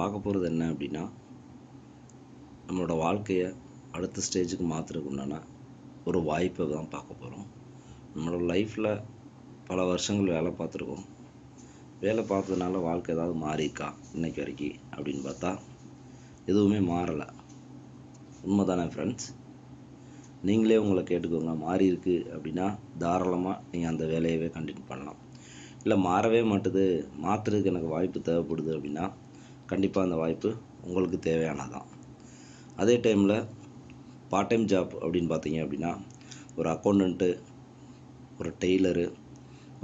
பார்க்க போகிறது என்ன அப்படின்னா, நம்மளோட வாழ்க்கையை அடுத்த ஸ்டேஜுக்கு மாற்றுறதுக்கு உண்டான ஒரு வாய்ப்பை தான் பார்க்க போகிறோம். நம்மளோட லைஃப்பில் பல வருஷங்கள் வேலை பார்த்துருக்கோம். வேலை பார்த்ததுனால வாழ்க்கை ஏதாவது மாறியிருக்கா இன்னைக்கு வரைக்கும் அப்படின்னு பார்த்தா எதுவுமே மாறலை. உண்மை தானே ஃப்ரெண்ட்ஸ்? நீங்களே உங்களை கேட்டுக்கோங்க. மாறி இருக்கு அப்படின்னா தாராளமாக நீங்கள் அந்த வேலையவே கண்டினியூ பண்ணலாம். இல்லை மாறவே மாட்டுது, மாற்றுறதுக்கு எனக்கு வாய்ப்பு தேவைப்படுது அப்படின்னா கண்டிப்பாக அந்த வாய்ப்பு உங்களுக்கு தேவையானதான். அதே டைமில் பார்ட் டைம் ஜாப் அப்படின்னு பார்த்தீங்க அப்படின்னா ஒரு அக்கௌண்டண்ட்டு, ஒரு டெய்லரு,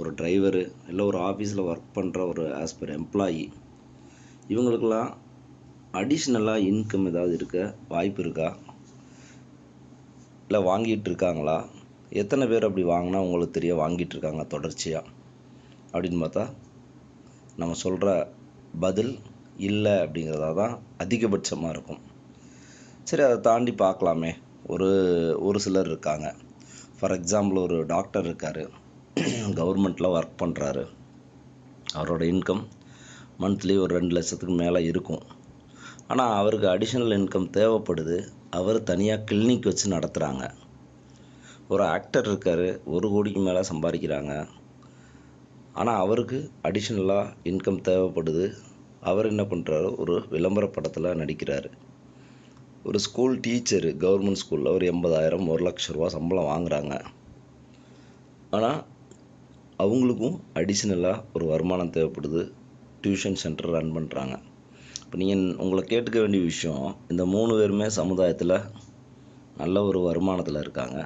ஒரு டிரைவரு, இல்லை ஒரு ஆஃபீஸில் ஒர்க் பண்ணுற ஒரு ஆஸ் பர் எம்ப்ளாயி, இவங்களுக்கெல்லாம் அடிஷ்னலாக இன்கம் ஏதாவது இருக்க வாய்ப்பு இருக்கா? இல்லை வாங்கிட்டு இருக்காங்களா? எத்தனை பேர் அப்படி வாங்கினா உங்களுக்கு தெரிய வாங்கிட்டு இருக்காங்க தொடர்ச்சியாக அப்படின்னு பார்த்தா நம்ம சொல்கிற பதில் இல்லை அப்படிங்கிறதா தான் அதிகபட்சமாக இருக்கும். சரி, அதை தாண்டி பார்க்கலாமே. ஒரு சிலர் இருக்காங்க. ஃபார் எக்ஸாம்பிள், ஒரு டாக்டர் இருக்கார், கவர்மெண்ட்டில் ஒர்க் பண்ணுறாரு. அவரோட இன்கம் மந்த்லி ஒரு 2 லட்சத்துக்கு மேலே இருக்கும். ஆனால் அவருக்கு அடிஷ்னல் இன்கம் தேவைப்படுது. அவர் தனியாக கிளினிக் வச்சு நடத்துகிறாங்க. ஒரு ஆக்டர் இருக்கார், 1 கோடிக்கு மேலே சம்பாதிக்கிறாங்க. ஆனால் அவருக்கு அடிஷ்னலாக இன்கம் தேவைப்படுது. அவர் என்ன பண்ணுறாரு, ஒரு விளம்பர படத்தில் நடிக்கிறார். ஒரு ஸ்கூல் டீச்சரு, கவர்மெண்ட் ஸ்கூலில் ஒரு 80,000 1 லட்ச ரூபா சம்பளம் வாங்குகிறாங்க. ஆனால் அவங்களுக்கும் அடிஷ்னலாக ஒரு வருமானம் தேவைப்படுது. டியூஷன் சென்டர் ரன் பண்ணுறாங்க. இப்போ நீங்கள் உங்களை கேட்டுக்க வேண்டிய விஷயம், இந்த 3 பேருமே சமுதாயத்தில் நல்ல ஒரு வருமானத்தில் இருக்காங்க.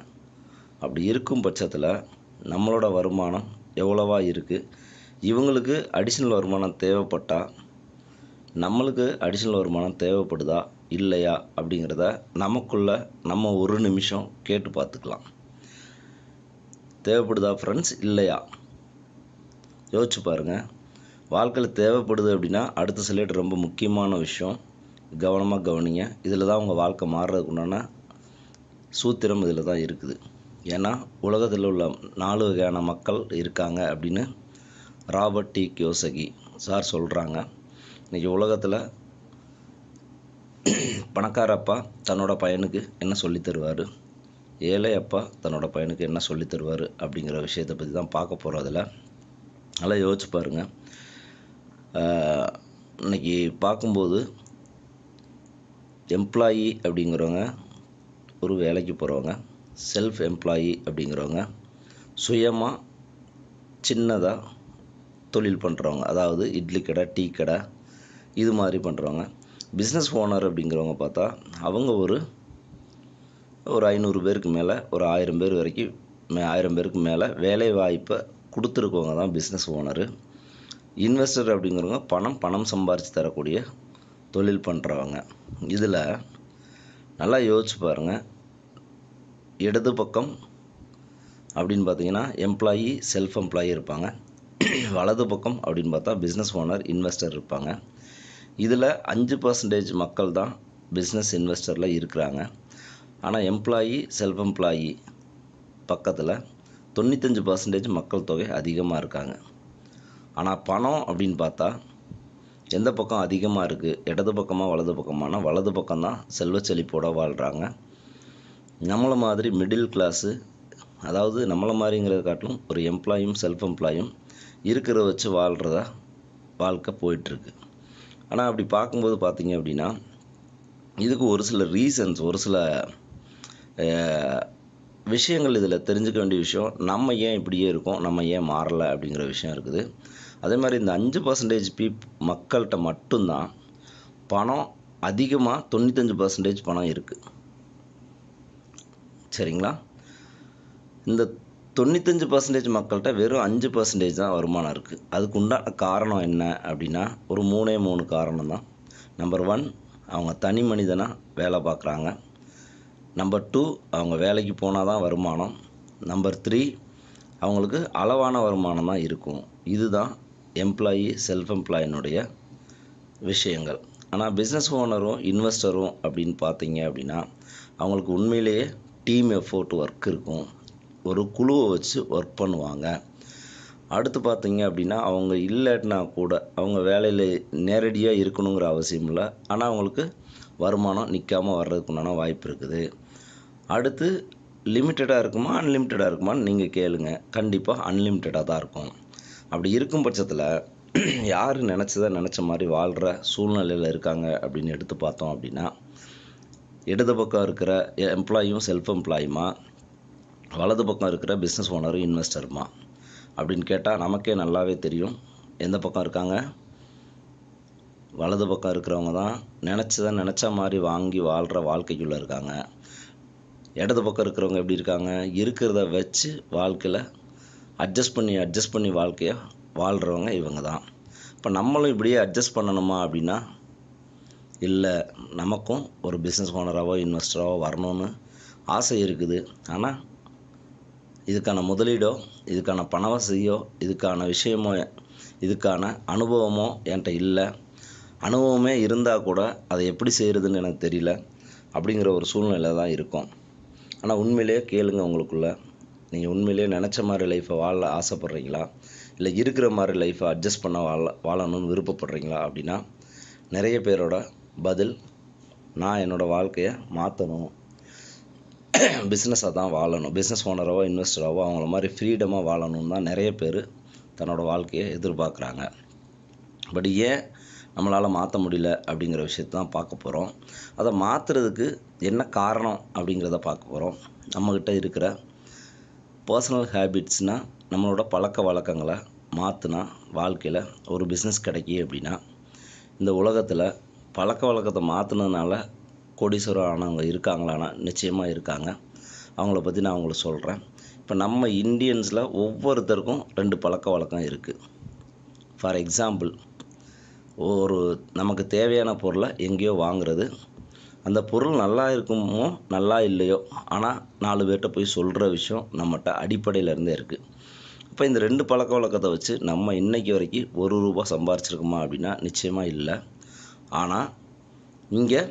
அப்படி இருக்கும் பட்சத்தில் நம்மளோட வருமானம் எவ்வளவா இருக்குது, இவங்களுக்கு அடிஷ்னல் வருமானம் தேவைப்பட்டால் நம்மளுக்கு அடிஷ்னல் வருமானம் தேவைப்படுதா இல்லையா அப்படிங்கிறத நமக்குள்ளே நம்ம ஒரு நிமிஷம் கேட்டு பார்த்துக்கலாம். தேவைப்படுதா ஃப்ரெண்ட்ஸ், இல்லையா? யோசிச்சு பாருங்கள். வாழ்க்கையில் தேவைப்படுது அப்படின்னா அடுத்த ஸ்லைடு ரொம்ப முக்கியமான விஷயம். கவனமாக கவனிங்க. இதில் தான் உங்கள் வாழ்க்கை மாறுறதுக்கு உண்டான சூத்திரம் இதில் தான் இருக்குது. ஏன்னா உலகத்தில் உள்ள 4 வகையான மக்கள் இருக்காங்க அப்படின்னு ராபர்ட் டி கியோசகி சார் சொல்கிறாங்க. இன்றைக்கி உலகத்தில் பணக்கார அப்பா தன்னோட பையனுக்கு என்ன சொல்லித் தருவார், ஏழை அப்பா தன்னோட பையனுக்கு என்ன சொல்லித் தருவார் அப்படிங்கிற விஷயத்தை பற்றி தான் பார்க்க போகிறோம். அதில் நல்லா யோசிச்சு பாருங்கள். இன்றைக்கி பார்க்கும்போது எம்ப்ளாயி அப்படிங்கிறவங்க ஒரு வேலைக்கு போகிறவங்க, செல்ஃப் எம்ப்ளாயி அப்படிங்கிறவங்க சுயமாக சின்னதாக தொழில் பண்ணுறவங்க, அதாவது இட்லி கடை, டீ கடை, இது மாதிரி பண்ணுறவங்க. பிஸ்னஸ் ஓனர் அப்படிங்கிறவங்க பார்த்தா அவங்க ஒரு 500 பேருக்கு மேலே, ஒரு 1000 பேர் வரைக்கும் 1000 பேருக்கு மேலே வேலை வாய்ப்பை கொடுத்துருக்கவங்க தான் பிஸ்னஸ் ஓனரு. இன்வெஸ்டர் அப்படிங்கிறவங்க பணம் சம்பாரித்து தரக்கூடிய தொழில் பண்ணுறவங்க. இதில் நல்லா யோசிச்சு பாருங்கள். இடது பக்கம் அப்படின்னு பார்த்தீங்கன்னா எம்ப்ளாயி, செல்ஃப் எம்ப்ளாயி இருப்பாங்க. வலது பக்கம் அப்படின்னு பார்த்தா பிஸ்னஸ் ஓனர், இன்வெஸ்டர் இருப்பாங்க. இதில் 5% மக்கள் தான் பிஸ்னஸ் இன்வெஸ்டரில் இருக்கிறாங்க. ஆனால் எம்ப்ளாயி, செல்ஃப் எம்ப்ளாயி பக்கத்தில் 95% மக்கள் தொகை அதிகமாக இருக்காங்க. ஆனால் பணம் அப்படின்னு பார்த்தா எந்த பக்கம் அதிகமாக இருக்குது, இடது பக்கமாக வலது பக்கமானா வலது பக்கம்தான் செல்வ செழிப்போடு வாழ்கிறாங்க. நம்மளை மாதிரி மிடில் கிளாஸு, அதாவது நம்மளை மாதிரிங்கிறத காட்டிலும் ஒரு எம்ப்ளாயும் செல்ஃப் எம்ப்ளாயும் இருக்கிற வச்சு வாழ்கிறதா வாழ்க்கை போயிட்டுருக்கு. ஆனால் அப்படி பார்க்கும்போது பார்த்தீங்க அப்படின்னா இதுக்கு ஒரு சில ரீசன்ஸ், ஒரு சில விஷயங்கள் இதில் தெரிஞ்சுக்க வேண்டிய விஷயம். நம்ம ஏன் இப்படியே இருக்கோம், நம்ம ஏன் மாறலை அப்படிங்கிற விஷயம் இருக்குது. அதே மாதிரி இந்த 5% மக்கள்கிட்ட மட்டும்தான் பணம் அதிகமாக, 95% பணம் இருக்குது. சரிங்களா? இந்த 95% மக்கள்கிட்ட வெறும் 5% தான் வருமானம் இருக்குது. அதுக்கு உண்டான காரணம் என்ன அப்படின்னா ஒரு 3 காரணம் தான். நம்பர் 1, அவங்க தனி மனிதனாக வேலை பார்க்குறாங்க. நம்பர் 2, அவங்க வேலைக்கு போனால் தான் வருமானம். நம்பர் 3, அவங்களுக்கு அளவான வருமானம் தான் இருக்கும். இதுதான் எம்ப்ளாயி, செல்ஃப் எம்ப்ளாயினுடைய விஷயங்கள். ஆனால் பிஸ்னஸ் ஓனரும் இன்வெஸ்டரும் அப்படின்னு பார்த்தீங்க அப்படின்னா அவங்களுக்கு உண்மையிலேயே டீம் எஃபோர்ட் ஒர்க் இருக்கும். ஒரு குழுவை வச்சு ஒர்க் பண்ணுவாங்க. அடுத்து பார்த்தீங்க அப்படின்னா, அவங்க இல்லாட்டினா கூட அவங்க வேலையில் நேரடியாக இருக்கணுங்கிற அவசியம் இல்லை. ஆனால் அவங்களுக்கு வருமானம் நிற்காமல் வர்றதுக்கு உண்டான வாய்ப்பு இருக்குது. அடுத்து லிமிட்டடாக இருக்குமா அன்லிமிட்டடாக இருக்குமான்னு நீங்கள் கேளுங்க. கண்டிப்பாக அன்லிமிட்டடாக தான் இருக்கும். அப்படி இருக்கும் பட்சத்தில் யார் நினச்ச மாதிரி வாழ்கிற சூழ்நிலையில் இருக்காங்க அப்படின்னு எடுத்து பார்த்தோம் அப்படின்னா, இடது பக்கம் இருக்கிற எம்ப்ளாயும் செல்ஃப் எம்ப்ளாயுமா, வலது பக்கம் இருக்கிற பிஸ்னஸ் ஓனரும் இன்வெஸ்டருமா அப்படின்னு கேட்டால் நமக்கே நல்லாவே தெரியும் எந்த பக்கம் இருக்காங்க. வலது பக்கம் இருக்கிறவங்க தான் நினச்ச மாதிரி வாங்கி வாழ்கிற வாழ்க்கைக்குள்ளே இருக்காங்க. இடது பக்கம் இருக்கிறவங்க எப்படி இருக்காங்க, இருக்கிறத வச்சு வாழ்க்கையில் அட்ஜஸ்ட் பண்ணி வாழ்க்கையை வாழ்கிறவங்க இவங்க தான். இப்போ நம்மளும் இப்படியே அட்ஜஸ்ட் பண்ணணுமா அப்படின்னா இல்லை, நமக்கும் ஒரு பிஸ்னஸ் ஓனராகவோ இன்வெஸ்டராகவோ வரணும்னு ஆசை இருக்குது. ஆனால் இதுக்கான முதலீடோ, இதுக்கான பண வசதியோ, இதுக்கான விஷயமோ, இதுக்கான அனுபவமோ என்கிட்ட இல்லை. அனுபவமே இருந்தால் கூட அதை எப்படி செய்கிறதுன்னு எனக்கு தெரியல அப்படிங்கிற ஒரு சூழ்நிலை தான் இருக்கும். ஆனால் உண்மையிலேயே கேளுங்க, உங்களுக்குள்ள நீங்கள் உண்மையிலேயே நினச்ச மாதிரி லைஃப்பை வாழ ஆசைப்பட்றீங்களா, இல்லை இருக்கிற மாதிரி லைஃப்பை அட்ஜஸ்ட் பண்ண வாழணும்னு விருப்பப்படுறீங்களா அப்படின்னா நிறைய பேரோட பதில், நான் என்னோடய வாழ்க்கையை மாற்றணும், பிஸ்னஸாக தான் வாழணும், பிஸ்னஸ் ஓனராகவோ இன்வெஸ்டராகவோ அவங்கள மாதிரி ஃப்ரீடமாக வாழணும்னு தான் நிறைய பேர் தன்னோட வாழ்க்கையை எதிர்பார்க்குறாங்க. பட் ஏன் நம்மளால் மாற்ற முடியல அப்படிங்கிற விஷயத்தை தான் பார்க்க போகிறோம். அதை மாற்றுறதுக்கு என்ன காரணம் அப்படிங்கிறத பார்க்க போகிறோம். நம்மக்கிட்ட இருக்கிற பர்சனல் ஹேபிட்ஸ்னால் நம்மளோட பழக்க வழக்கங்களை மாற்றினா வாழ்க்கையில் ஒரு பிஸ்னஸ் கிடைக்கி அப்படின்னா, இந்த உலகத்தில் பழக்க வழக்கத்தை மாற்றினதுனால கோடீஸ்வரர் ஆனவங்க இருக்காங்களான்னா நிச்சயமாக இருக்காங்க. அவங்கள பற்றி நான் உங்களுக்கு சொல்கிறேன். இப்போ நம்ம இந்தியன்ஸில் ஒவ்வொருத்தருக்கும் 2 பழக்க வழக்கம் இருக்குது. ஃபார் எக்ஸாம்பிள், ஒரு நமக்கு தேவையான பொருளை எங்கேயோ வாங்குறது, அந்த பொருள் நல்லா இருக்குமோ நல்லா இல்லையோ ஆனால் 4 பேர்கிட்ட போய் சொல்கிற விஷயம் நம்மகிட்ட அடிப்படையிலேருந்தே இருக்குது. இப்போ இந்த 2 பழக்க வழக்கத்தை வச்சு நம்ம இன்றைக்கி வரைக்கும் ₹1 சம்பாரிச்சிருக்குமா அப்படின்னா நிச்சயமாக இல்லை. ஆனால் இங்கே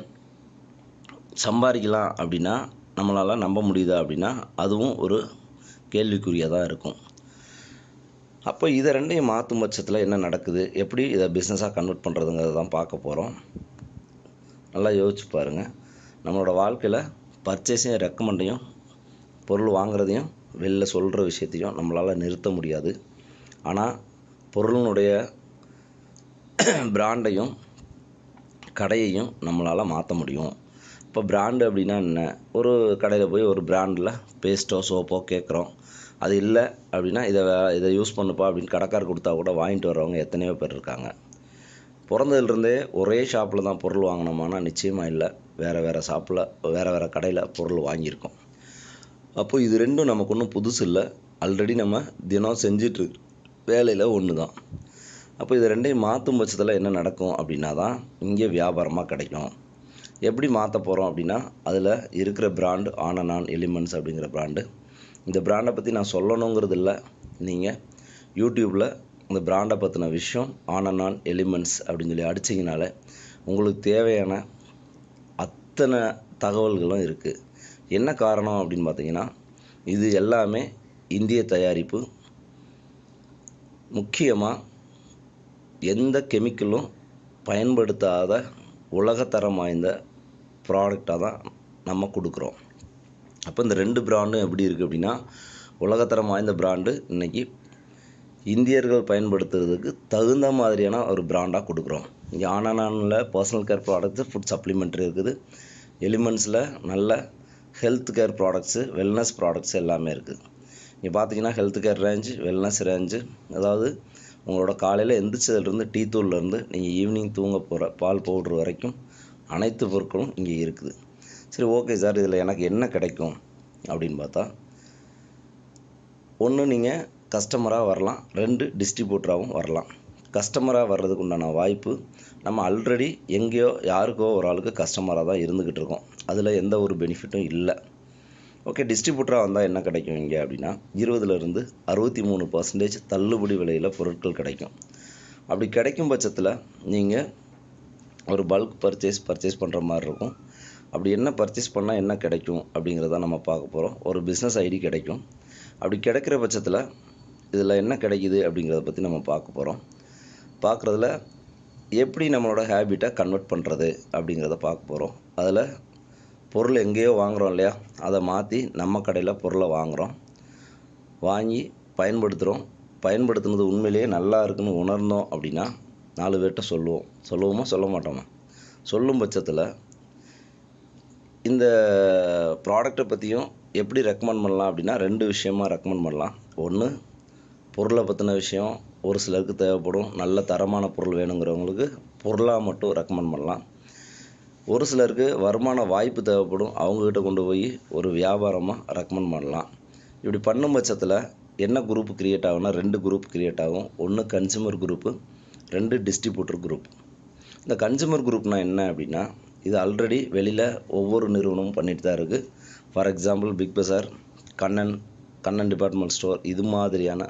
சம்பாதிக்கலாம் அப்படின்னா நம்மளால் நம்ப முடியுதா அப்படின்னா அதுவும் ஒரு கேள்விக்குறியாக தான் இருக்கும். அப்போ இதை 2ஐயும் மாற்றும் பட்சத்தில் என்ன நடக்குது, எப்படி இதை பிஸ்னஸாக கன்வெர்ட் பண்ணுறதுங்கிறத தான் பார்க்க போகிறோம். நல்லா யோசிச்சு பாருங்கள். நம்மளோட வாழ்க்கையில் பர்ச்சேஸையும் ரெக்கமெண்டையும், பொருள் வாங்குறதையும் வெளில சொல்கிற விஷயத்தையும் நம்மளால் நிறுத்த முடியாது. ஆனால் பொருளினுடைய பிராண்டையும் கடையையும் நம்மளால் மாற்ற முடியும். இப்போ பிராண்டு அப்படின்னா என்ன, ஒரு கடையில் போய் ஒரு பிராண்டில் பேஸ்ட்டோ சோப்போ கேட்குறோம், அது இல்லை அப்படின்னா இதை யூஸ் பண்ணுப்பா அப்படின்னு கடைக்காரர் கொடுத்தா கூட வாங்கிட்டு வர்றவங்க எத்தனையோ பேர் இருக்காங்க. பிறந்ததுலேருந்தே ஒரே ஷாப்பில் தான் பொருள் வாங்கினோமானா நிச்சயமாக இல்லை, வேறு ஷாப்பில் வேறு கடையில் பொருள் வாங்கியிருக்கோம். அப்போ இது 2ம் நமக்கு ஒன்றும் புதுசு இல்லை, ஆல்ரெடி நம்ம தினம் செஞ்சிட்டு வேலையில் ஒன்று தான். அப்போ இது 2ஐயும் மாற்றும் பட்சத்தில் என்ன நடக்கும் அப்படின்னா தான் இங்கே வியாபாரமாக கிடைக்கும். எப்படி மாற்ற போகிறோம் அப்படின்னா, அதில் இருக்கிற brand on and on elements அப்படிங்கிற பிராண்டு. இந்த பிராண்டை பற்றி நான் சொல்லணுங்கிறது இல்லை, நீங்கள் யூடியூப்பில் இந்த பிராண்டை பற்றின விஷயம் ஆன் அண்ட் ஆன் எலிமெண்ட்ஸ் அப்படின்னு சொல்லி அடிச்சிங்கனாலே உங்களுக்கு தேவையான அத்தனை தகவல்களும் இருக்குது. என்ன காரணம் அப்படின்னு பார்த்தீங்கன்னா, இது எல்லாமே இந்திய தயாரிப்பு. முக்கியமாக எந்த கெமிக்கலும் பயன்படுத்தாத உலகத்தரம் வாய்ந்த ப்ராடக்டாக தான் நம்ம கொடுக்குறோம். அப்போ இந்த 2 பிராண்டும் எப்படி இருக்குது அப்படின்னா, உலகத்தரம் வாய்ந்த பிராண்டு இன்றைக்கி இந்தியர்கள் பயன்படுத்துறதுக்கு தகுந்த மாதிரியான ஒரு பிராண்டாக கொடுக்குறோம். இங்கே ஆனானில் personal care products, food supplementary இருக்குது. எலிமெண்ட்ஸில் நல்ல health care products, wellness products எல்லாமே இருக்குது. இங்கே பார்த்தீங்கன்னா health care range, wellness range, அதாவது உங்களோட காலையில் எந்திரிச்சதுலேருந்து டீ தூள்லேருந்து நீங்கள் ஈவினிங் தூங்க போகிற பால் பவுட்ரு வரைக்கும் அனைத்து பொருட்களும் இங்கே இருக்குது. சரி, ஓகே சார், இதில் எனக்கு என்ன கிடைக்கும் அப்படின்னு பார்த்தா, 1 நீங்கள் கஸ்டமராக வரலாம், 2 டிஸ்ட்ரிபியூட்டராகவும் வரலாம். கஸ்டமராக வர்றதுக்கு உண்டான வாய்ப்பு, நம்ம ஆல்ரெடி எங்கேயோ யாருக்கோ ஒரு ஆளுக்கு கஸ்டமராக தான் இருந்துக்கிட்டு இருக்கோம், அதில் எந்த ஒரு பெனிஃபிட்டும் இல்லை. ஓகே, டிஸ்ட்ரிபியூட்டராக வந்தால் என்ன கிடைக்கும் இங்கே அப்படின்னா 20லேருந்து 63% தள்ளுபடி விலையில் பொருட்கள் கிடைக்கும். அப்படி கிடைக்கும் பட்சத்தில் நீங்கள் ஒரு பல்க் பர்ச்சேஸ் பண்ணுற மாதிரி இருக்கும். அப்படி என்ன பர்ச்சேஸ் பண்ணால் என்ன கிடைக்கும் அப்படிங்கிறத நம்ம பார்க்க போகிறோம். ஒரு பிஸ்னஸ் ஐடி கிடைக்கும். அப்படி கிடைக்கிற பட்சத்தில் இதில் என்ன கிடைக்குது அப்படிங்கிறத பற்றி நம்ம பார்க்க போகிறோம். பார்க்குறதுல எப்படி நம்மளோட ஹேபிட்டை கன்வெர்ட் பண்ணுறது அப்படிங்கிறத பார்க்க போகிறோம். அதில் பொருள் எங்கேயோ வாங்குகிறோம் இல்லையா, அதை மாற்றி நம்ம கடையில் பொருளை வாங்கி பயன்படுத்துகிறோம். பயன்படுத்துனது உண்மையிலேயே நல்லா இருக்குன்னு உணர்ந்தோம் அப்படின்னா 4 பேர்கிட்ட சொல்லுவோமா சொல்ல மாட்டோமா? சொல்லும் பட்சத்தில் இந்த ப்ராடக்டை பற்றியும் எப்படி ரெக்கமெண்ட் பண்ணலாம் அப்படின்னா 2 விஷயமாக ரெக்கமெண்ட் பண்ணலாம். ஒன்று, பொருளை பற்றின விஷயம் ஒரு சிலருக்கு தேவைப்படும். நல்ல தரமான பொருள் வேணுங்கிறவங்களுக்கு பொருளாக மட்டும் ரெக்கமெண்ட் பண்ணலாம். ஒரு சிலருக்கு வருமான வாய்ப்பு தேவைப்படும். அவங்கக்கிட்ட கொண்டு போய் ஒரு வியாபாரமாக ரெக்கமெண்ட் பண்ணலாம். இப்படி பண்ணும் பட்சத்தில் என்ன குரூப் கிரியேட் ஆகும்னா 2 குரூப் கிரியேட் ஆகும். ஒன்று கன்சூமர் குரூப்பு, 2 டிஸ்ட்ரிபியூட்டர் குரூப். இந்த கன்சூமர் குரூப்னால் என்ன அப்படின்னா, இது ஆல்ரெடி வெளியில் ஒவ்வொரு நிறுவனமும் பண்ணிட்டு தான் இருக்குது. For example Big Bazaar, Kannan department store, இது மாதிரியான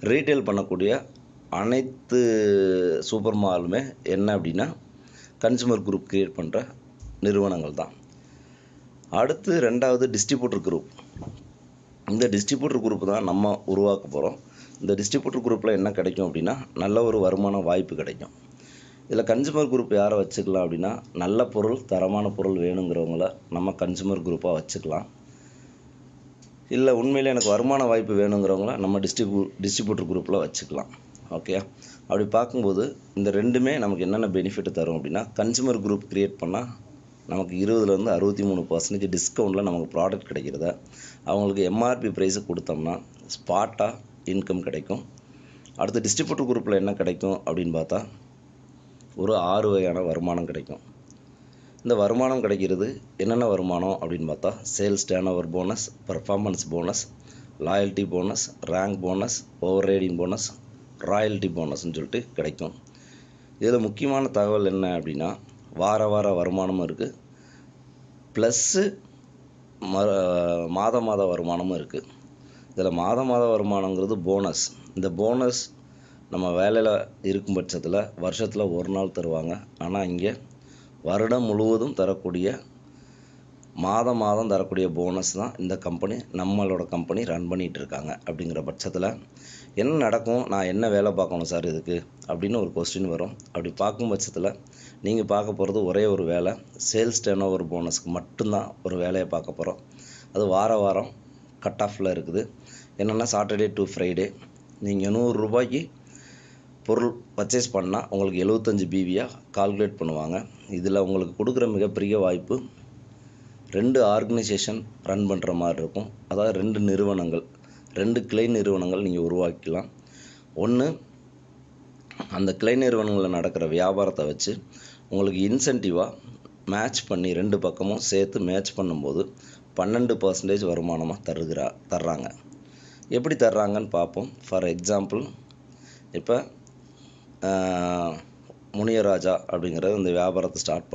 ரீட்டைல் பண்ணக்கூடிய அனைத்து சூப்பர் மாலுமே என்ன அப்படின்னா கன்சூமர் குரூப் கிரியேட் பண்ணுற நிறுவனங்கள் தான். அடுத்து 2வது டிஸ்ட்ரிபியூட்டர் குரூப். இந்த டிஸ்ட்ரிபியூட்டர் குரூப் தான் நம்ம உருவாக்க போகிறோம். இந்த டிஸ்ட்ரிபியூட்டர் குரூப்பில் என்ன கிடைக்கும் அப்படின்னா நல்ல ஒரு வருமான வாய்ப்பு கிடைக்கும். இதில் கன்சூமர் குரூப் யாரை வச்சுக்கலாம் அப்படின்னா, நல்ல பொருள் தரமான பொருள் வேணுங்கிறவங்கள நம்ம கன்சூமர் குரூப்பாக வச்சுக்கலாம். இல்லை உண்மையில் எனக்கு வருமான வாய்ப்பு வேணுங்கிறவங்கள நம்ம டிஸ்ட்ரிபியூட்டர் குரூப்பில் வச்சுக்கலாம். ஓகே, அப்படி பார்க்கும்போது இந்த 2மே நமக்கு என்னென்ன பெனிஃபிட் தரும் அப்படின்னா, கன்சூமர் குரூப் க்ரியேட் பண்ணால் நமக்கு 20% 63% டிஸ்கவுண்ட்டில் நமக்கு ப்ராடக்ட் கிடைக்கிறத அவங்களுக்கு எம்ஆர்பி ப்ரைஸை கொடுத்தோம்னா ஸ்பாட்டாக இன்கம் கிடைக்கும். அடுத்து டிஸ்ட்ரிபியூட்டர் குரூப்பில் என்ன கிடைக்கும் அப்படின்னு பார்த்தா ஒரு 6 வகையான வருமானம் கிடைக்கும். இந்த வருமானம் கிடைக்கிறது என்னென்ன வருமானம் அப்படின்னு பார்த்தா sales turnover bonus, performance bonus, loyalty bonus, rank bonus, overriding bonus, royalty போனஸ்ன்னு சொல்லிட்டு கிடைக்கும். இதில் முக்கியமான தகவல் என்ன அப்படின்னா வார வருமானமும் இருக்குது, ப்ளஸ்ஸு மாத வருமானமும் இருக்குது. இதில் மாத வருமானங்கிறது போனஸ். இந்த போனஸ் நம்ம வேலையில் இருக்கும் பட்சத்தில் வருஷத்தில் ஒரு நாள் தருவாங்க. ஆனால் இங்கே வருடம் முழுவதும் தரக்கூடிய மாதம் தரக்கூடிய போனஸ் தான் இந்த கம்பெனி, நம்மளோட கம்பெனி ரன் பண்ணிகிட்டு இருக்காங்க. அப்படிங்கிற பட்சத்தில் என்ன நடக்கும், நான் என்ன வேலை பார்க்கணும் சார் இதுக்கு அப்படின்னு ஒரு கொஸ்டின் வரும். அப்படி பார்க்கும் பட்சத்தில் நீங்கள் பார்க்க போகிறது ஒரே ஒரு வேலை, சேல்ஸ் டர்ன்ஓவர் போனஸ்க்கு மட்டும்தான் ஒரு வேலையை பார்க்க போகிறோம். அது வாரம் கட் ஆஃபில் இருக்குது. என்னென்னா சாட்டர்டே டு ஃப்ரைடே நீங்கள் 100 ரூபாய்க்கு பொருள் பர்ச்சேஸ் பண்ணால் உங்களுக்கு 75 பிவியாக கால்குலேட் பண்ணுவாங்க. இதில் உங்களுக்கு கொடுக்குற மிகப்பெரிய வாய்ப்பு 2 ஆர்கனைசேஷன் ரன் பண்ணுற மாதிரி இருக்கும். அதாவது 2 நிறுவனங்கள், 2 கிளை நிறுவனங்கள் நீங்கள் உருவாக்கிக்கலாம். ஒன்று, அந்த கிளை நிறுவனங்களில் நடக்கிற வியாபாரத்தை வச்சு உங்களுக்கு இன்சென்டிவாக மேட்ச் பண்ணி 2 பக்கமும் சேர்த்து மேட்ச் பண்ணும்போது 12% வருமானமாக தர்றாங்க. எப்படி தர்றாங்கன்னு பார்ப்போம். ஃபார் எக்ஸாம்பிள், இப்போ முனியராஜா அப்படிங்கிறது இந்த வியாபாரத்தை ஸ்டார்ட்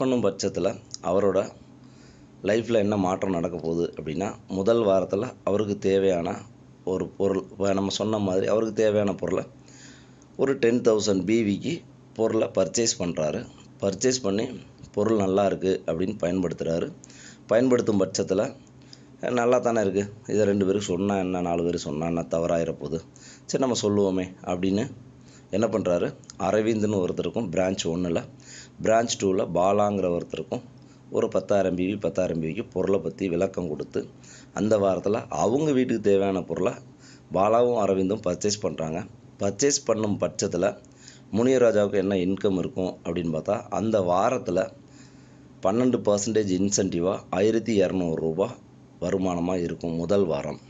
பண்ணும் பட்சத்தில் அவரோட லைஃப்பில் என்ன மாற்றம் நடக்க போகுது அப்படின்னா, முதல் வாரத்தில் அவருக்கு தேவையான ஒரு பொருள், நம்ம சொன்ன மாதிரி அவருக்கு தேவையான பொருளை ஒரு 10,000 பிவிக்கு பொருளை பர்ச்சேஸ் பண்ணி பொருள் நல்லா இருக்குது அப்படின்னு பயன்படுத்தும் பட்சத்தில் நல்லா தானே இருக்குது, இதை 2 பேருக்கு சொன்னால் என்ன, 4 பேர் சொன்னால் என்ன, தவறாயிர போகுது, சரி நம்ம சொல்லுவோமே அப்படின்னு என்ன பண்ணுறாரு, அரவிந்த்னு ஒருத்தருக்கும் பிரான்ச் 1ல், பிரான்ச் 2ல் பாலாங்கிற ஒருத்தருக்கும் ஒரு 10,000 பிவிக்கு பொருளை பற்றி விளக்கம் கொடுத்து அந்த வாரத்தில் அவங்க வீட்டுக்கு தேவையான பொருளை பாலாவும் அரவிந்தும் பர்ச்சேஸ் பண்ணுறாங்க. பர்ச்சேஸ் பண்ணும் பட்சத்தில் முனியராஜாவுக்கு என்ன இன்கம் இருக்கும் அப்படின்னு பார்த்தா, அந்த வாரத்தில் 12% இன்சென்டிவாக 1,200 ரூபா வருமானமாக இருக்கும். முதல் வாரம்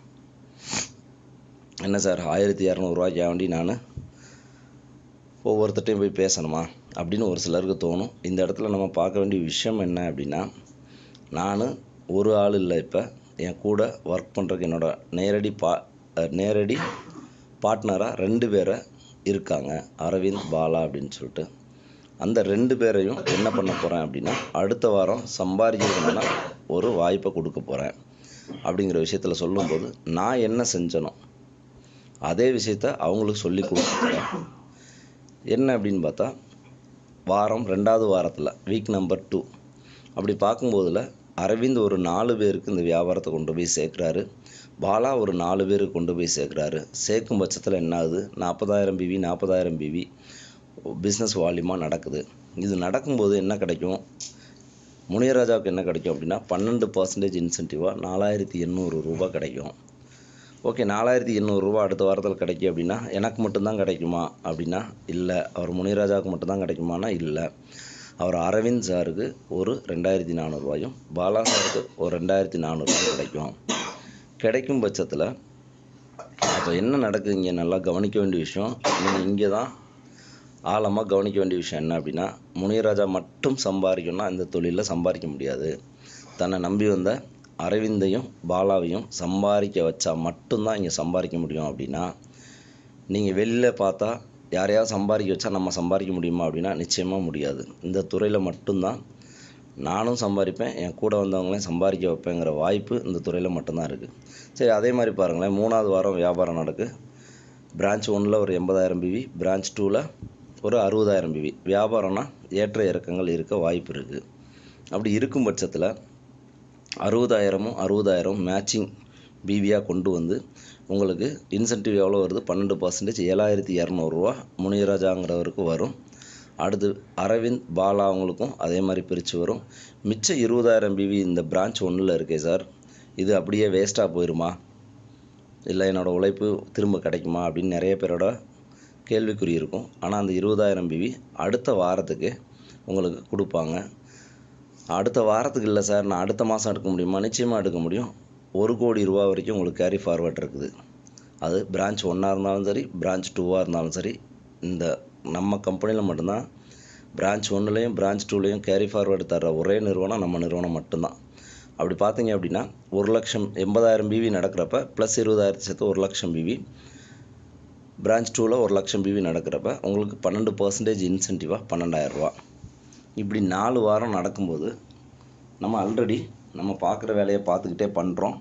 என்ன சார் 1,200 ரூபாய்க்கு வேண்டி நான் ஒவ்வொருத்தையும் போய் பேசணுமா அப்படின்னு ஒரு சிலருக்கு தோணும். இந்த இடத்துல நம்ம பார்க்க வேண்டிய விஷயம் என்ன அப்படின்னா, நான் ஒரு ஆள் இல்லை, இப்போ என் கூட ஒர்க் பண்ணுறதுக்கு என்னோட நேரடி பார்ட்னராக 2 பேரை இருக்காங்க, அரவிந்த், பாலா அப்படின்னு சொல்லிட்டு. அந்த 2 பேரையும் என்ன பண்ண போகிறேன் அப்படின்னா, அடுத்த வாரம் சம்பாதிக்கிறதுனால ஒரு வாய்ப்பை கொடுக்க போகிறேன் அப்படிங்கிற விஷயத்தில் சொல்லும்போது நான் என்ன செஞ்சனோ அதே விஷயத்த அவங்களுக்கு சொல்லி கொடுத்துருக்கேன். என்ன அப்படின்னு பார்த்தா, வாரம் 2வது வாரத்தில் வீக் நம்பர் 2 அப்படி பார்க்கும்போதில் அரவிந்த் ஒரு 4 பேருக்கு இந்த வியாபாரத்தை கொண்டு போய் சேர்க்குறாரு. பாலா ஒரு 4 பேருக்கு கொண்டு போய் சேர்க்குறாரு. சேர்க்கும் பட்சத்தில் என்ன ஆகுது, 40,000 பிவி பிஸ்னஸ் வால்யூமாக நடக்குது. இது நடக்கும்போது என்ன கிடைக்கும், முனியராஜாவுக்கு என்ன கிடைக்கும் அப்படின்னா 12% இன்சென்டிவாக 4,800 ரூபா கிடைக்கும். ஓகே, 4,800 ரூபா அடுத்த வாரத்தில் கிடைக்கும் அப்படின்னா எனக்கு மட்டும்தான் கிடைக்குமா அப்படின்னா இல்லை. அவர் முனியராஜாவுக்கு மட்டும்தான் கிடைக்குமானா இல்லை. அவர் அரவிந்த் சாருக்கு ஒரு 2,400 ரூபாயும் பாலா சாருக்கு ஒரு 2,400 ரூபாயும் கிடைக்கும். கிடைக்கும் பட்சத்தில் அப்போ என்ன நடக்குது, இங்கே நல்லா கவனிக்க வேண்டிய விஷயம், நீங்கள் இங்கே தான் ஆழமாக கவனிக்க வேண்டிய விஷயம் என்ன அப்படின்னா, முனியராஜா மட்டும் சம்பாதிக்கணும்னா இந்த தொழிலில் சம்பாதிக்க முடியாது. தன்னை நம்பி வந்த அரவிந்தையும் பாலாவையும் சம்பாதிக்க வச்சா மட்டும்தான் இங்கே சம்பாதிக்க முடியும். அப்படின்னா நீங்கள் வெளியில் பார்த்தா யாரையாவது சம்பாதிக்க வச்சா நம்ம சம்பாதிக்க முடியுமா அப்படின்னா நிச்சயமாக முடியாது. இந்த துறையில் மட்டும்தான் நானும் சம்பாதிப்பேன், என் கூட வந்தவங்களையும் சம்பாதிக்க வைப்பேங்கிற வாய்ப்பு இந்த துறையில் மட்டும்தான் இருக்குது. சரி, அதே மாதிரி பாருங்களேன், 3வது வாரம் வியாபாரம் நடக்கு. பிரான்ச் 1ல் ஒரு 80,000 பிவி, பிரான்ச் 2ல் ஒரு 60,000 பிவி. வியாபாரம்னா ஏற்ற இறக்கங்கள் இருக்க வாய்ப்பு இருக்குது. அப்படி இருக்கும் பட்சத்தில் 60,000 மேட்சிங் பிவியாக கொண்டு வந்து உங்களுக்கு இன்சென்டிவ் எவ்வளோ வருது, 12%, 7,200 ரூபா முனியராஜாங்கிறவருக்கு வரும். அடுத்து அரவிந்த் பாலா அவங்களுக்கும் அதே மாதிரி பிரித்து வரும். மிச்சம் 20,000 பிவி இந்த பிரான்ச் 1ல் இருக்கே சார், இது அப்படியே வேஸ்ட்டாக போயிடுமா, இல்லை என்னோடய உழைப்பு திரும்ப கிடைக்குமா அப்படின்னு நிறைய பேரோட கேள்விக்குறி இருக்கும். ஆனால் அந்த 20,000 பிவி அடுத்த வாரத்துக்கு உங்களுக்கு கொடுப்பாங்க. அடுத்த வாரத்துக்கு இல்லை சார், நான் அடுத்த மாதம் எடுக்க முடியுமா, நிச்சயமாக எடுக்க முடியும். 1 கோடி ரூபா வரைக்கும் உங்களுக்கு கேரி ஃபார்வர்ட் இருக்குது. அது பிரான்ச் 1ஆக இருந்தாலும் சரி, பிரான்ச் 2ஆக இருந்தாலும் சரி. இந்த நம்ம கம்பெனியில் மட்டும்தான் பிரான்ச் 1லையும் பிரான்ச் 2லையும் கேரி ஃபார்வர்டு தர ஒரே நிறுவனம் நம்ம நிறுவனம் மட்டும்தான். அப்படி பார்த்தீங்க அப்படின்னா 1,00,000 80,000 பிவி நடக்கிறப்ப ப்ளஸ் 20,000 சேர்த்து 1,00,000 பிவி, பிரான்ச் 2ல் 1,00,000 பிவி நடக்கிறப்ப உங்களுக்கு 12% இன்சென்டிவாக 12,000 ரூபா. இப்படி 4 வாரம் நடக்கும்போது நம்ம ஆல்ரெடி நம்ம பார்க்குற வேலையை பார்த்துக்கிட்டே பண்ணுறோம்.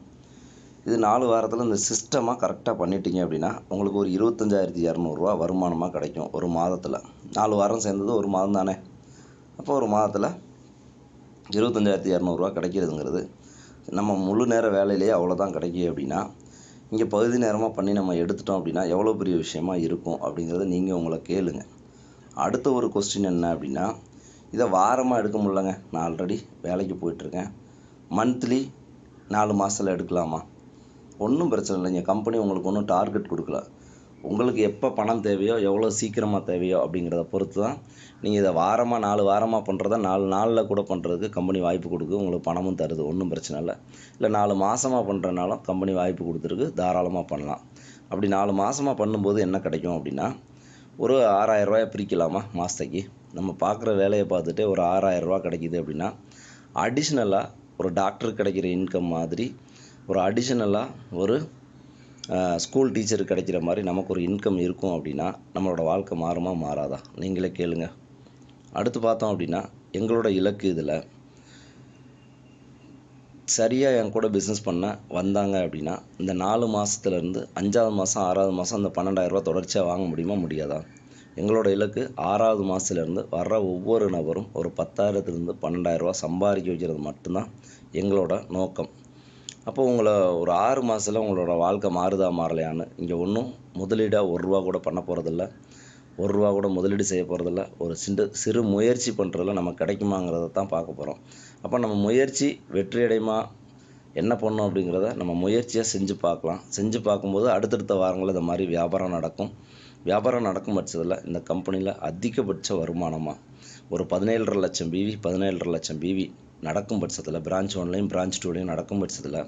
இது 4 வாரத்தில் இந்த சிஸ்டமாக கரெக்டாக பண்ணிட்டீங்க அப்படின்னா உங்களுக்கு ஒரு 25,200 ரூபா வருமானமாக கிடைக்கும் ஒரு மாதத்தில். 4 வாரம் சேர்ந்தது ஒரு மாதம் தானே, அப்போ ஒரு மாதத்தில் 25,200 ரூபா கிடைக்கிறதுங்கிறது நம்ம முழு நேர வேலையிலேயே அவ்வளோதான் கிடைக்கும். அப்படின்னா இங்கே பகுதி நேரமாக பண்ணி நம்ம எடுத்துட்டோம் அப்படின்னா எவ்வளோ பெரிய விஷயமா இருக்கும் அப்படிங்கிறத நீங்கள் உங்களை கேளுங்க. அடுத்த ஒரு கொஸ்டின் என்ன அப்படின்னா, இதை வாரமாக எடுக்க முடியலங்க, நான் ஆல்ரெடி வேலைக்கு போயிட்டுருக்கேன், மந்த்லி 4 மாதத்தில் எடுக்கலாமா, ஒன்றும் பிரச்சனை இல்லை. இங்கே கம்பெனி உங்களுக்கு ஒன்றும் டார்கெட் கொடுக்கல. உங்களுக்கு எப்போ பணம் தேவையோ எவ்வளோ சீக்கிரமாக தேவையோ அப்படிங்கிறத பொறுத்து தான் நீங்கள் இதை வாரமாக 4 வாரமாக பண்ணுறத 4 நாளில் கூட பண்ணுறதுக்கு கம்பெனி வாய்ப்பு கொடுக்குது, உங்களுக்கு பணமும் தருது, ஒன்றும் பிரச்சனை இல்லை. இல்லை 4 மாதமாக பண்ணுறதுனாலும் கம்பெனி வாய்ப்பு கொடுத்துருக்கு, தாராளமாக பண்ணலாம். அப்படி 4 மாதமாக பண்ணும்போது என்ன கிடைக்கும் அப்படின்னா ஒரு 6,000 ரூபாயை பிரிக்கலாமா மாதத்துக்கு. நம்ம பார்க்குற வேலையை பார்த்துட்டு ஒரு 6,000 ரூபா கிடைக்கிது அப்படின்னா அடிஷ்னலாக ஒரு டாக்டருக்கு கிடைக்கிற இன்கம் மாதிரி ஒரு அடிஷ்னலாக ஒரு ஸ்கூல் டீச்சருக்கு கிடைக்கிற மாதிரி நமக்கு ஒரு இன்கம் இருக்கும். அப்படின்னா நம்மளோட வாழ்க்கை மாறுமா மாறாதா, நீங்களே கேளுங்க. அடுத்து பார்த்தோம் அப்படின்னா எங்களோட இலக்கு இதில் சரியாக என் கூட பிஸ்னஸ் பண்ண வந்தாங்க அப்படின்னா இந்த 4 மாதத்துலேருந்து 5வது மாதம் 6வது மாதம் அந்த 12,000 ரூபா தொடர்ச்சியாக வாங்க முடியுமா முடியாதா. எங்களோட இலக்கு 6வது மாதத்துலேருந்து வர்ற ஒவ்வொரு நபரும் ஒரு 10,000லேருந்து 12,000 ரூபா சம்பாதிக்க வைக்கிறது மட்டும்தான் எங்களோட நோக்கம். அப்போ உங்களை ஒரு 6 மாதத்தில் உங்களோட வாழ்க்கை மாறுதா மாறலையான்னு இங்கே ஒன்றும் முதலீடாக 1 ரூபா கூட பண்ண போகிறதில்ல, 1 ரூபா கூட முதலீடு செய்ய போகிறதில்ல. ஒரு சிறு முயற்சி பண்ணுறதில்ல நமக்கு கிடைக்குமாங்கிறத தான் பார்க்க போகிறோம். அப்போ நம்ம முயற்சி வெற்றி அடையுமா என்ன பண்ணோம் அப்படிங்கிறத நம்ம முயற்சியாக செஞ்சு பார்க்கலாம். செஞ்சு பார்க்கும்போது அடுத்தடுத்த வாரங்களில் இந்த மாதிரி வியாபாரம் நடக்கும். வியாபாரம் நடக்கும் பட்சத்தில் இந்த கம்பெனியில் அதிகபட்ச வருமானமாக ஒரு 17,5 லட்சம் பிவி 17,5 லட்சம் பிவி நடக்கும் பட்சத்தில் பிரான்ச் 1லையும் பிரான்ச் 2லையும் நடக்கும் பட்சத்தில்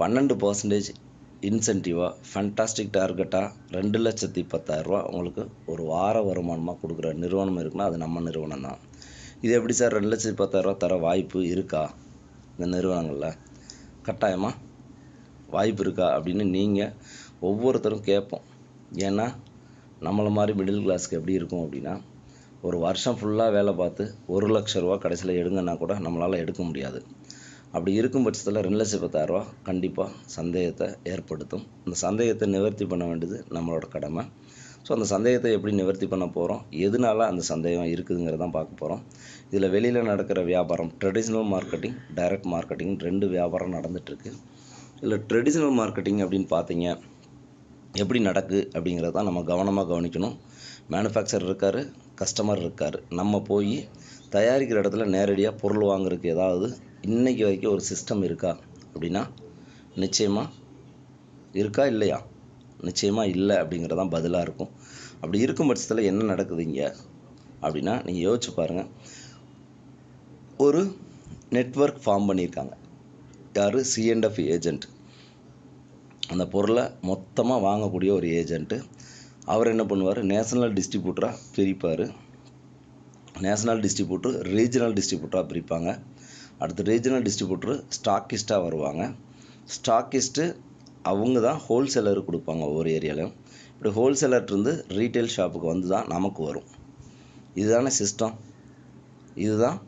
12% இன்சென்டிவாக ஃபேண்டாஸ்டிக் டார்கெட்டாக 2,10,000 ரூபா உங்களுக்கு ஒரு வார வருமானமாக கொடுக்குற நிறுவனம் இருக்குன்னா அது நம்ம நிறுவனம் தான். இது எப்படி சார் 2,10,000 ரூபா தர வாய்ப்பு இருக்கா இந்த நிறுவனங்களில், கட்டாயமாக வாய்ப்பு இருக்கா அப்படின்னு நீங்கள் ஒவ்வொருத்தரும் கேட்போம். ஏன்னா நம்மளை மாதிரி மிடில் கிளாஸ்க்கு எப்படி இருக்கும் அப்படின்னா ஒரு வருஷம் ஃபுல்லாக வேலை பார்த்து 1,00,000 ரூபா கடைசியில் எடுங்கன்னா கூட நம்மளால் எடுக்க முடியாது. அப்படி இருக்கும் பட்சத்தில் 2,10,000 ரூபா கண்டிப்பாக சந்தேகத்தை ஏற்படுத்தும். அந்த சந்தேகத்தை நிவர்த்தி பண்ண வேண்டியது நம்மளோட கடமை. ஸோ அந்த சந்தேகத்தை எப்படி நிவர்த்தி பண்ண போகிறோம், எதனால அந்த சந்தேகம் இருக்குதுங்கிறத தான் பார்க்க போகிறோம். இதில் வெளியில் நடக்கிற வியாபாரம் ட்ரெடிஷ்னல் மார்க்கெட்டிங், டைரக்ட் மார்க்கெட்டிங் 2 வியாபாரம் நடந்துகிட்ருக்கு. இதில் ட்ரெடிஷ்னல் மார்க்கெட்டிங் அப்படின்னு பார்த்தீங்க எப்படி நடக்குது அப்படிங்கிறத தான் நம்ம கவனமாக கவனிக்கணும். மேனுஃபேக்சர் இருக்கார், கஸ்டமர் இருக்கார். நம்ம போய் தயாரிக்கிற இடத்துல நேரடியாக பொருள் வாங்குறதுக்கு ஏதாவது இன்றைக்கி வரைக்கும் ஒரு சிஸ்டம் இருக்கா அப்படின்னா நிச்சயமாக இருக்கா இல்லையா? நிச்சயமாக இல்லை அப்படிங்கிறது தான் பதிலாக இருக்கும். அப்படி இருக்கும் பட்சத்தில் என்ன நடக்குது இங்கே அப்படின்னா நீங்கள் யோசிச்சு பாருங்கள். ஒரு நெட்வொர்க் ஃபார்ம் பண்ணியிருக்காங்க. யார்? C&F agent. அந்த பொருளை மொத்தமாக வாங்கக்கூடிய ஒரு ஏஜெண்ட்டு. அவர் என்ன பண்ணுவார்? நேஷனல் டிஸ்ட்ரிபியூட்டராக பிரிப்பார். நேஷனல் டிஸ்ட்ரிபியூட்டர் ரீஜனல் டிஸ்ட்ரிபியூட்டராக பிரிப்பாங்க. அடுத்து ரீஜனல் டிஸ்ட்ரிபியூட்டர் ஸ்டாக்கிஸ்ட்டாக வருவாங்க. ஸ்டாக்கிஸ்ட்டு அவங்க தான் ஹோல்சேலருக்கு கொடுப்பாங்க ஒவ்வொரு ஏரியாலையும். இப்படி ஹோல்சேலர்லேருந்து ரீட்டைல் ஷாப்புக்கு வந்து தான் நமக்கு வரும். இதுதானே சிஸ்டம். இதுதான்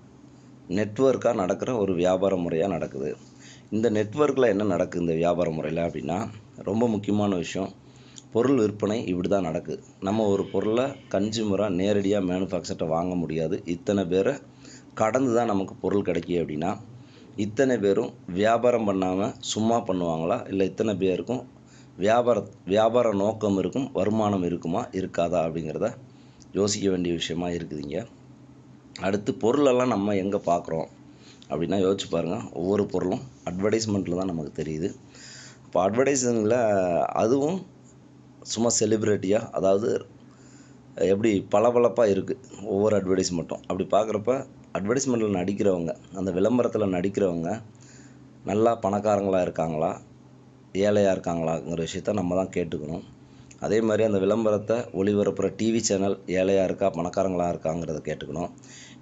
நெட்வொர்க்காக நடக்கிற ஒரு வியாபார முறையாக நடக்குது. இந்த நெட்வொர்க்கில் என்ன நடக்குது இந்த வியாபார முறையில் அப்படின்னா ரொம்ப முக்கியமான விஷயம். பொருள் விற்பனை இப்படி தான் நடக்குது. நம்ம ஒரு பொருளை கன்சியூமராக நேரடியாக மேனுஃபேக்சர்கிட்ட வாங்க முடியாது. இத்தனை பேரை கடந்து தான் நமக்கு பொருள் கிடைக்கும் அப்படின்னா இத்தனை பேரும் வியாபாரம் பண்ணாமல் சும்மா பண்ணுவாங்களா, இல்லை இத்தனை பேருக்கும் வியாபார நோக்கம் இருக்கும், வருமானம் இருக்குமா இருக்காதா அப்படிங்கிறத யோசிக்க வேண்டிய விஷயமா இருக்குதுங்க. அடுத்து பொருளெல்லாம் நம்ம எங்கே பார்க்குறோம் அப்படின்னா யோசிச்சு பாருங்கள். ஒவ்வொரு பொருளும் அட்வர்டைஸ்மெண்ட்டில் தான் நமக்கு தெரியுது. இப்போ அட்வர்டைஸிங்கில் அதுவும் சும்மா செலிப்ரிட்டியாக, அதாவது எப்படி பளபளப்பாக இருக்குது ஒவ்வொரு அட்வர்டைஸ்மெண்ட்டும். அப்படி பார்க்குறப்ப அட்வர்டைஸ்மெண்ட்டில் நடிக்கிறவங்க, அந்த விளம்பரத்தில் நடிக்கிறவங்க நல்லா பணக்காரங்களாக இருக்காங்களா, ஏழையாக இருக்காங்களாங்கிற விஷயத்த நம்ம தான் கேட்டுக்கணும். அதே மாதிரி அந்த விளம்பரத்தை ஒளிபரப்புகிற டிவி சேனல் ஏழையாக இருக்கா பணக்காரங்களாக இருக்காங்கிறத கேட்டுக்கணும்.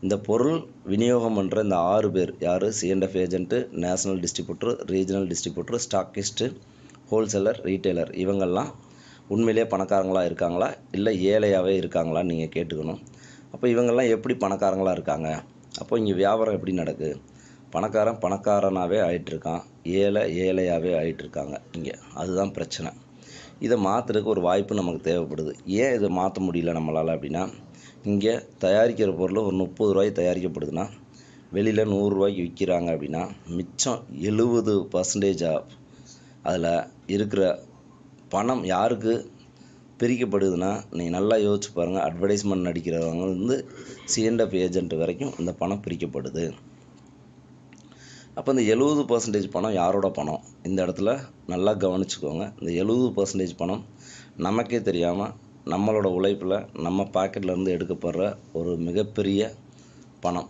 இந்த பொருள் விநியோகம் பண்ணுற இந்த 6 பேர் யார்? C&F agent, national distributor, regional distributor, stockist, wholesaler, retailer இவங்கெல்லாம் உண்மையிலேயே பணக்காரங்களாக இருக்காங்களா இல்லை ஏழையாகவே இருக்காங்களான்னு நீங்கள் கேட்டுக்கணும். அப்போ இவங்கெல்லாம் எப்படி பணக்காரங்களாக இருக்காங்க? அப்போ இங்கே வியாபாரம் எப்படி நடக்குது? பணக்காரன் பணக்காரனாகவே ஆகிட்டுருக்கான், ஏழை ஏழையாகவே ஆகிட்டுருக்காங்க இங்கே. அதுதான் பிரச்சனை. இதை மாற்றுறதுக்கு ஒரு வாய்ப்பு நமக்கு தேவைப்படுது. ஏன் இதை மாற்ற முடியல நம்மளால் அப்படின்னா இங்கே தயாரிக்கிற பொருள் ஒரு 30 ரூபாய்க்கு தயாரிக்கப்படுதுன்னா வெளியில் 100 ரூபாய்க்கு விற்கிறாங்க அப்படின்னா மிச்சம் 70% ஆஃப் அதில் இருக்கிற பணம் யாருக்கு பிரிக்கப்படுதுன்னா நீங்கள் நல்லா யோசிச்சு பாருங்கள். அட்வர்டைஸ்மெண்ட் நடிக்கிறவங்க C&F ஏஜென்ட் வரைக்கும் இந்த பணம் பிரிக்கப்படுது. அப்போ இந்த 70% பணம் யாரோட பணம்? இந்த இடத்துல நல்லா கவனிச்சுக்கோங்க. இந்த 70% பணம் நமக்கே தெரியாமல் நம்மளோட உழைப்பில் நம்ம பாக்கெட்லேருந்து எடுக்கப்படுற ஒரு மிகப்பெரிய பணம்,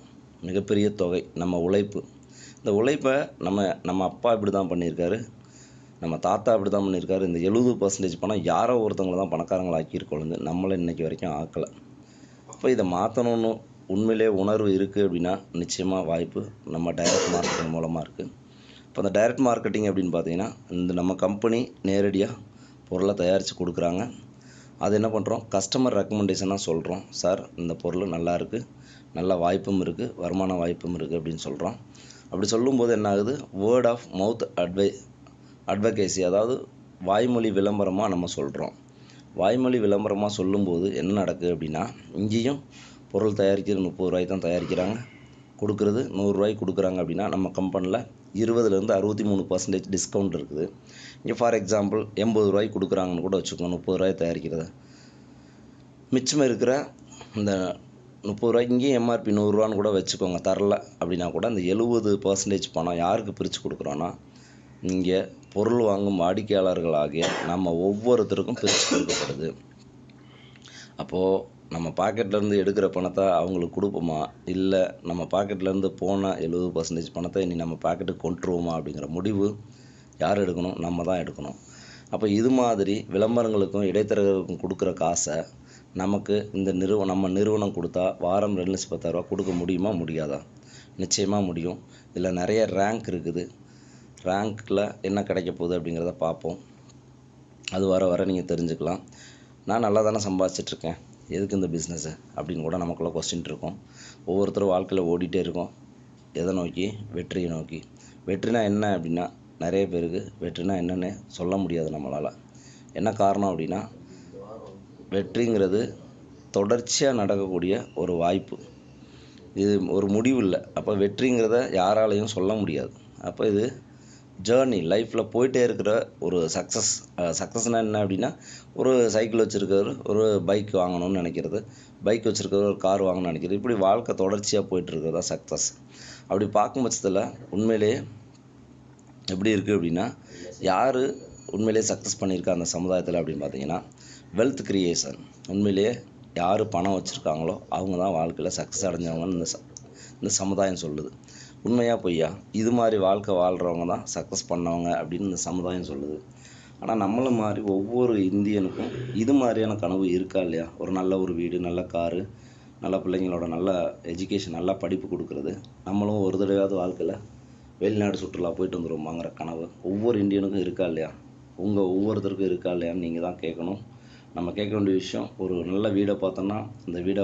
மிகப்பெரிய தொகை, நம்ம உழைப்பு. இந்த உழைப்பை நம்ம அப்பா இப்படி தான் பண்ணியிருக்காரு, நம்ம தாத்தா இப்படி தான் பண்ணியிருக்காரு. இந்த 70% பணம் யாரோ ஒருத்தவங்களை தான் பணக்காரங்களை ஆக்கியிருக்கொள்ளுந்து நம்மளை இன்றைக்கி வரைக்கும் ஆக்கலை. அப்போ இதை மாற்றணும்னு உண்மையிலே உணர்வு இருக்குது அப்படின்னா நிச்சயமாக வாய்ப்பு நம்ம டைரக்ட் மார்க்கெட்டிங் மூலமாக இருக்குது. இப்போ அந்த டைரக்ட் மார்க்கெட்டிங் அப்படின்னு பார்த்தீங்கன்னா இந்த நம்ம கம்பெனி நேரடியாக பொருளை தயாரித்து கொடுக்குறாங்க. அது என்ன பண்ணுறோம்? கஸ்டமர் ரெக்கமெண்டேஷனாக சொல்கிறோம். சார் இந்த பொருள் நல்லா இருக்குது, நல்ல வாய்ப்பும் இருக்குது, வருமான வாய்ப்பும் இருக்குது அப்படின்னு சொல்கிறோம். அப்படி சொல்லும்போது என்ன ஆகுது? வேர்ட் ஆஃப் மவுத் அட்வொகேசி, அதாவது வாய்மொழி விளம்பரமாக நம்ம சொல்கிறோம். வாய்மொழி விளம்பரமாக சொல்லும்போது என்ன நடக்குது அப்படின்னா இங்கேயும் பொருள் தயாரிக்கிறது 30 ரூபாய்க்கு தான் தயாரிக்கிறாங்க, கொடுக்குறது 100 ரூபாய்க்கு கொடுக்குறாங்க அப்படின்னா நம்ம கம்பெனியில் 20% 63% டிஸ்கவுண்ட் இருக்குது. இங்கே ஃபார் எக்ஸாம்பிள் 80 ரூபாய்க்கு கொடுக்குறாங்கன்னு கூட வச்சுக்கோங்க. 30 ரூபாய்க்கு தயாரிக்கிறத மிச்சம் இருக்கிற இந்த 30 ரூபாய்க்கு இங்கேயும் எம்ஆர்பி 100 ரூபான்னு கூட வச்சுக்கோங்க. தரல அப்படின்னா கூட அந்த 70% பணம் யாருக்கு பிரித்து கொடுக்குறோன்னா இங்கே பொருள் வாங்கும் வாடிக்கையாளர்களாகிய நம்ம ஒவ்வொருத்தருக்கும் பிரித்து கொடுக்கப்படுது. அப்போது நம்ம பாக்கெட்லேருந்து எடுக்கிற பணத்தை அவங்களுக்கு கொடுப்போமா, இல்லை நம்ம பாக்கெட்லேருந்து போன 70% பணத்தை இனி நம்ம பாக்கெட்டுக்கு கொண்டுருவோமா அப்படிங்கிற முடிவு யார் எடுக்கணும்? நம்ம தான் எடுக்கணும். அப்போ இது மாதிரி விளம்பரங்களுக்கும் இடைத்தரகர்களுக்கும் கொடுக்குற காசை நமக்கு இந்த நம்ம நிறுவனம் கொடுத்தா வாரம் 2,10,000 ரூபா கொடுக்க முடியுமா முடியாதா? நிச்சயமாக முடியும். இதில் நிறைய ரேங்க் இருக்குது. ரேங்க்கில் என்ன கிடைக்க போகுது அப்படிங்கிறத பார்ப்போம். அது வர வர நீங்கள் தெரிஞ்சுக்கலாம். நான் நல்லா தானே சம்பாதிச்சிட்ருக்கேன், எதுக்கு இந்த பிஸ்னஸ்ஸு அப்படின்னு கூட நமக்குள்ளே கொஸ்டின் இருக்கும். ஒவ்வொருத்தரும் வாழ்க்கையில் ஓடிட்டே இருக்கோம். எதை நோக்கி? வெற்றியை நோக்கி. வெற்றினா என்ன அப்படின்னா நிறைய பேருக்கு வெற்றினா என்னென்னு சொல்ல முடியாது நம்மளால். என்ன காரணம் அப்படின்னா வெற்றிங்கிறது தொடர்ச்சியாக நடக்கக்கூடிய ஒரு வாய்ப்பு. இது ஒரு முடிவு இல்லை. அப்போ வெற்றிங்கிறத யாராலையும் சொல்ல முடியாது. அப்போ இது ஜேர்னி, லைஃப்பில் போயிட்டே இருக்கிற ஒரு சக்ஸஸ்னால் என்ன அப்படின்னா, ஒரு சைக்கிள் வச்சுருக்கவர் ஒரு பைக் வாங்கணும்னு நினைக்கிறது, பைக் வச்சுருக்கவர் ஒரு கார் வாங்கணும்னு நினைக்கிறது, இப்படி வாழ்க்கை தொடர்ச்சியாக போயிட்டுருக்கிறது தான் சக்ஸஸ். அப்படி பார்க்கும் பட்சத்தில் உண்மையிலேயே எப்படி இருக்குது அப்படின்னா, யார் உண்மையிலேயே சக்ஸஸ் பண்ணியிருக்கா அந்த சமுதாயத்தில் அப்படின்னு பார்த்தீங்கன்னா, வெல்த் கிரியேஷன். உண்மையிலேயே யார் பணம் வச்சுருக்காங்களோ அவங்க தான் வாழ்க்கையில் சக்ஸஸ் அடைஞ்சவங்கன்னு இந்த சமுதாயம் சொல்லுது. உண்மையாக பொய்யா? இது மாதிரி வாழ்க்கை வாழ்கிறவங்க தான் சக்ஸஸ் பண்ணவங்க அப்படின்னு இந்த சமுதாயம் சொல்லுது. ஆனால் நம்மளை மாதிரி ஒவ்வொரு இந்தியனுக்கும் இது மாதிரியான கனவு இருக்கா இல்லையா? ஒரு நல்ல ஒரு வீடு, நல்ல காரு, நல்ல பிள்ளைங்களோட நல்ல எஜுகேஷன், நல்லா படிப்பு கொடுக்குறது, நம்மளும் ஒரு தடவையாவது வாழ்க்கையில் வெளிநாடு சுற்றுலா போயிட்டு வந்துடுவோமாங்கிற கனவு ஒவ்வொரு இந்தியனுக்கும் இருக்கா இல்லையா? உங்கள் ஒவ்வொருத்தருக்கும் இருக்கா இல்லையான்னு நீங்கள் தான் கேட்கணும். நம்ம கேட்க வேண்டிய விஷயம், ஒரு நல்ல வீடை பார்த்தோன்னா அந்த வீடை